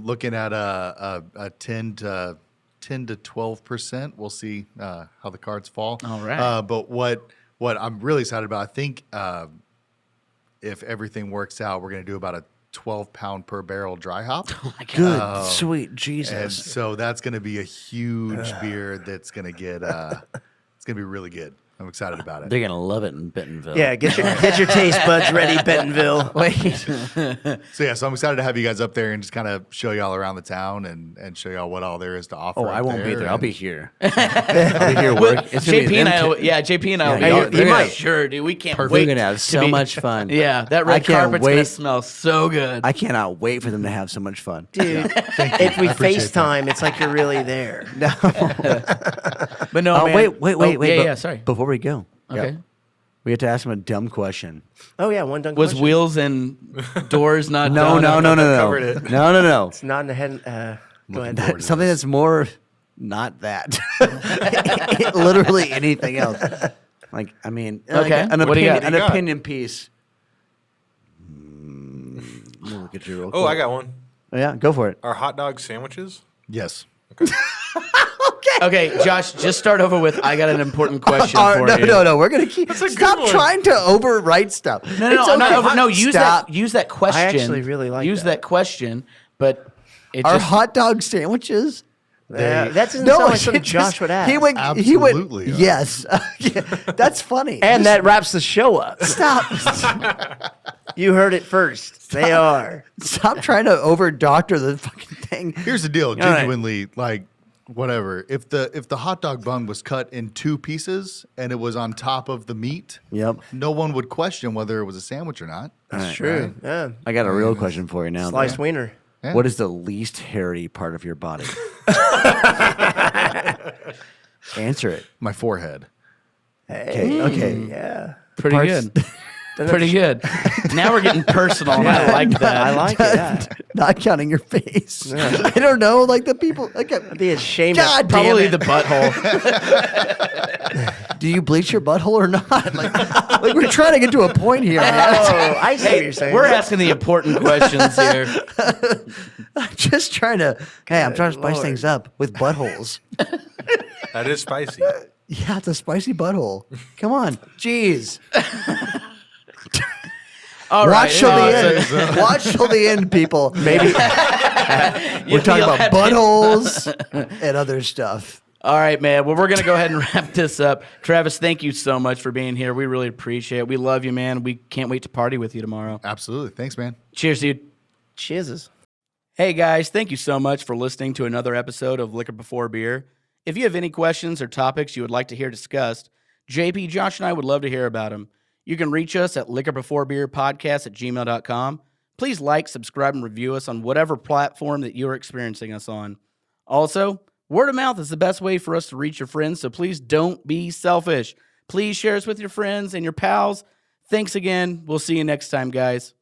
looking at a 10 to 12%. We'll see how the cards fall. All right. But what I'm really excited about, I think if everything works out, we're going to do about a 12-pound per barrel dry hop. Good, sweet And Jesus. so that's going to be a huge beer that's going to get it's going to be really good. I'm excited about it. They're gonna love it in Bentonville. Yeah, get your taste buds ready, Bentonville. Wait. So yeah, so I'm excited to have you guys up there and just kind of show y'all around the town and show y'all what all there is to offer. Oh, I up won't be there. I'll and- be here. I'll be here. Work. It's gonna be JP and them I, two- JP and I, Yeah, will you- be you there. might. Sure, dude. We can't We're wait. gonna have to so be- much fun. Yeah, that I red can't carpet's gonna wait. smell so good. I cannot wait for them to have so much fun. Dude, if we FaceTime, it's like you're really there. but no, Oh, man. wait. Yeah, but yeah. Sorry. Before we go, Okay. Yep. We had to ask him a dumb question. Oh yeah, one done. Was question. wheels and doors not No, done? covered it. No. It's not in the head. Go ahead. That- something that's more not that. Literally anything else. Like, I mean, like Okay. an What do you opinion, got? an got? opinion piece. Let me look at you real Oh, I quick. got one. Oh, yeah, go for it. Are hot dog sandwiches? Yes. Okay, Josh, just start over with. I got an important question for no, you. no. We're gonna keep. Stop one. trying to overwrite stuff. No, It's I'm not okay. over. No, use Stop. that question. actually really like use that question, but it Are just hot dog sandwiches? That doesn't sound like something Josh would ask. He would. Absolutely are. Yes. Yeah, that's funny. And that wraps the show up. Stop. You heard it first. They are. Stop trying to over doctor the fucking thing. Here's the deal. right. Genuinely, like whatever. If the hot dog bun was cut in 2 pieces and it was on top of the meat, Yep. no one would question whether it was a sandwich or not. That's True. Yeah. I got a real question for you now. Sliced though. wiener. Yeah. What is the least hairy part of your body? Answer it. My forehead. Okay. Yeah. pretty Parts- good. Pretty good. Now we're getting personal. And I like that. I like it. Yeah. Not counting your face. I don't know. Like the people. Okay. I'd be ashamed. God damn Probably it. the butthole. Do you bleach your butthole or not? Like we're trying to get to a point here, man. Oh, I see what you're saying. We're asking the important questions here. I'm just trying to. Hey, I'm trying to spice Lord. things up with buttholes. That is spicy. Yeah, it's a spicy butthole. Come on, jeez. All right. Watch till the end. Watch till the end, people. Maybe we're talking about buttholes and other stuff. All right, man. Well, we're going to go ahead and wrap this up. Travis, thank you so much for being here. We really appreciate it. We love you, man. We can't wait to party with you tomorrow. Absolutely. Thanks, man. Cheers, dude. Cheers. Hey, guys. Thank you so much for listening to another episode of Liquor Before Beer. If you have any questions or topics you would like to hear discussed, JP, Josh, and I would love to hear about them. You can reach us at liquorbeforebeerpodcast@gmail.com. Please like, subscribe, and review us on whatever platform that you're experiencing us on. Also, word of mouth is the best way for us to reach your friends, so please don't be selfish. Please share us with your friends and your pals. Thanks again. We'll see you next time, guys.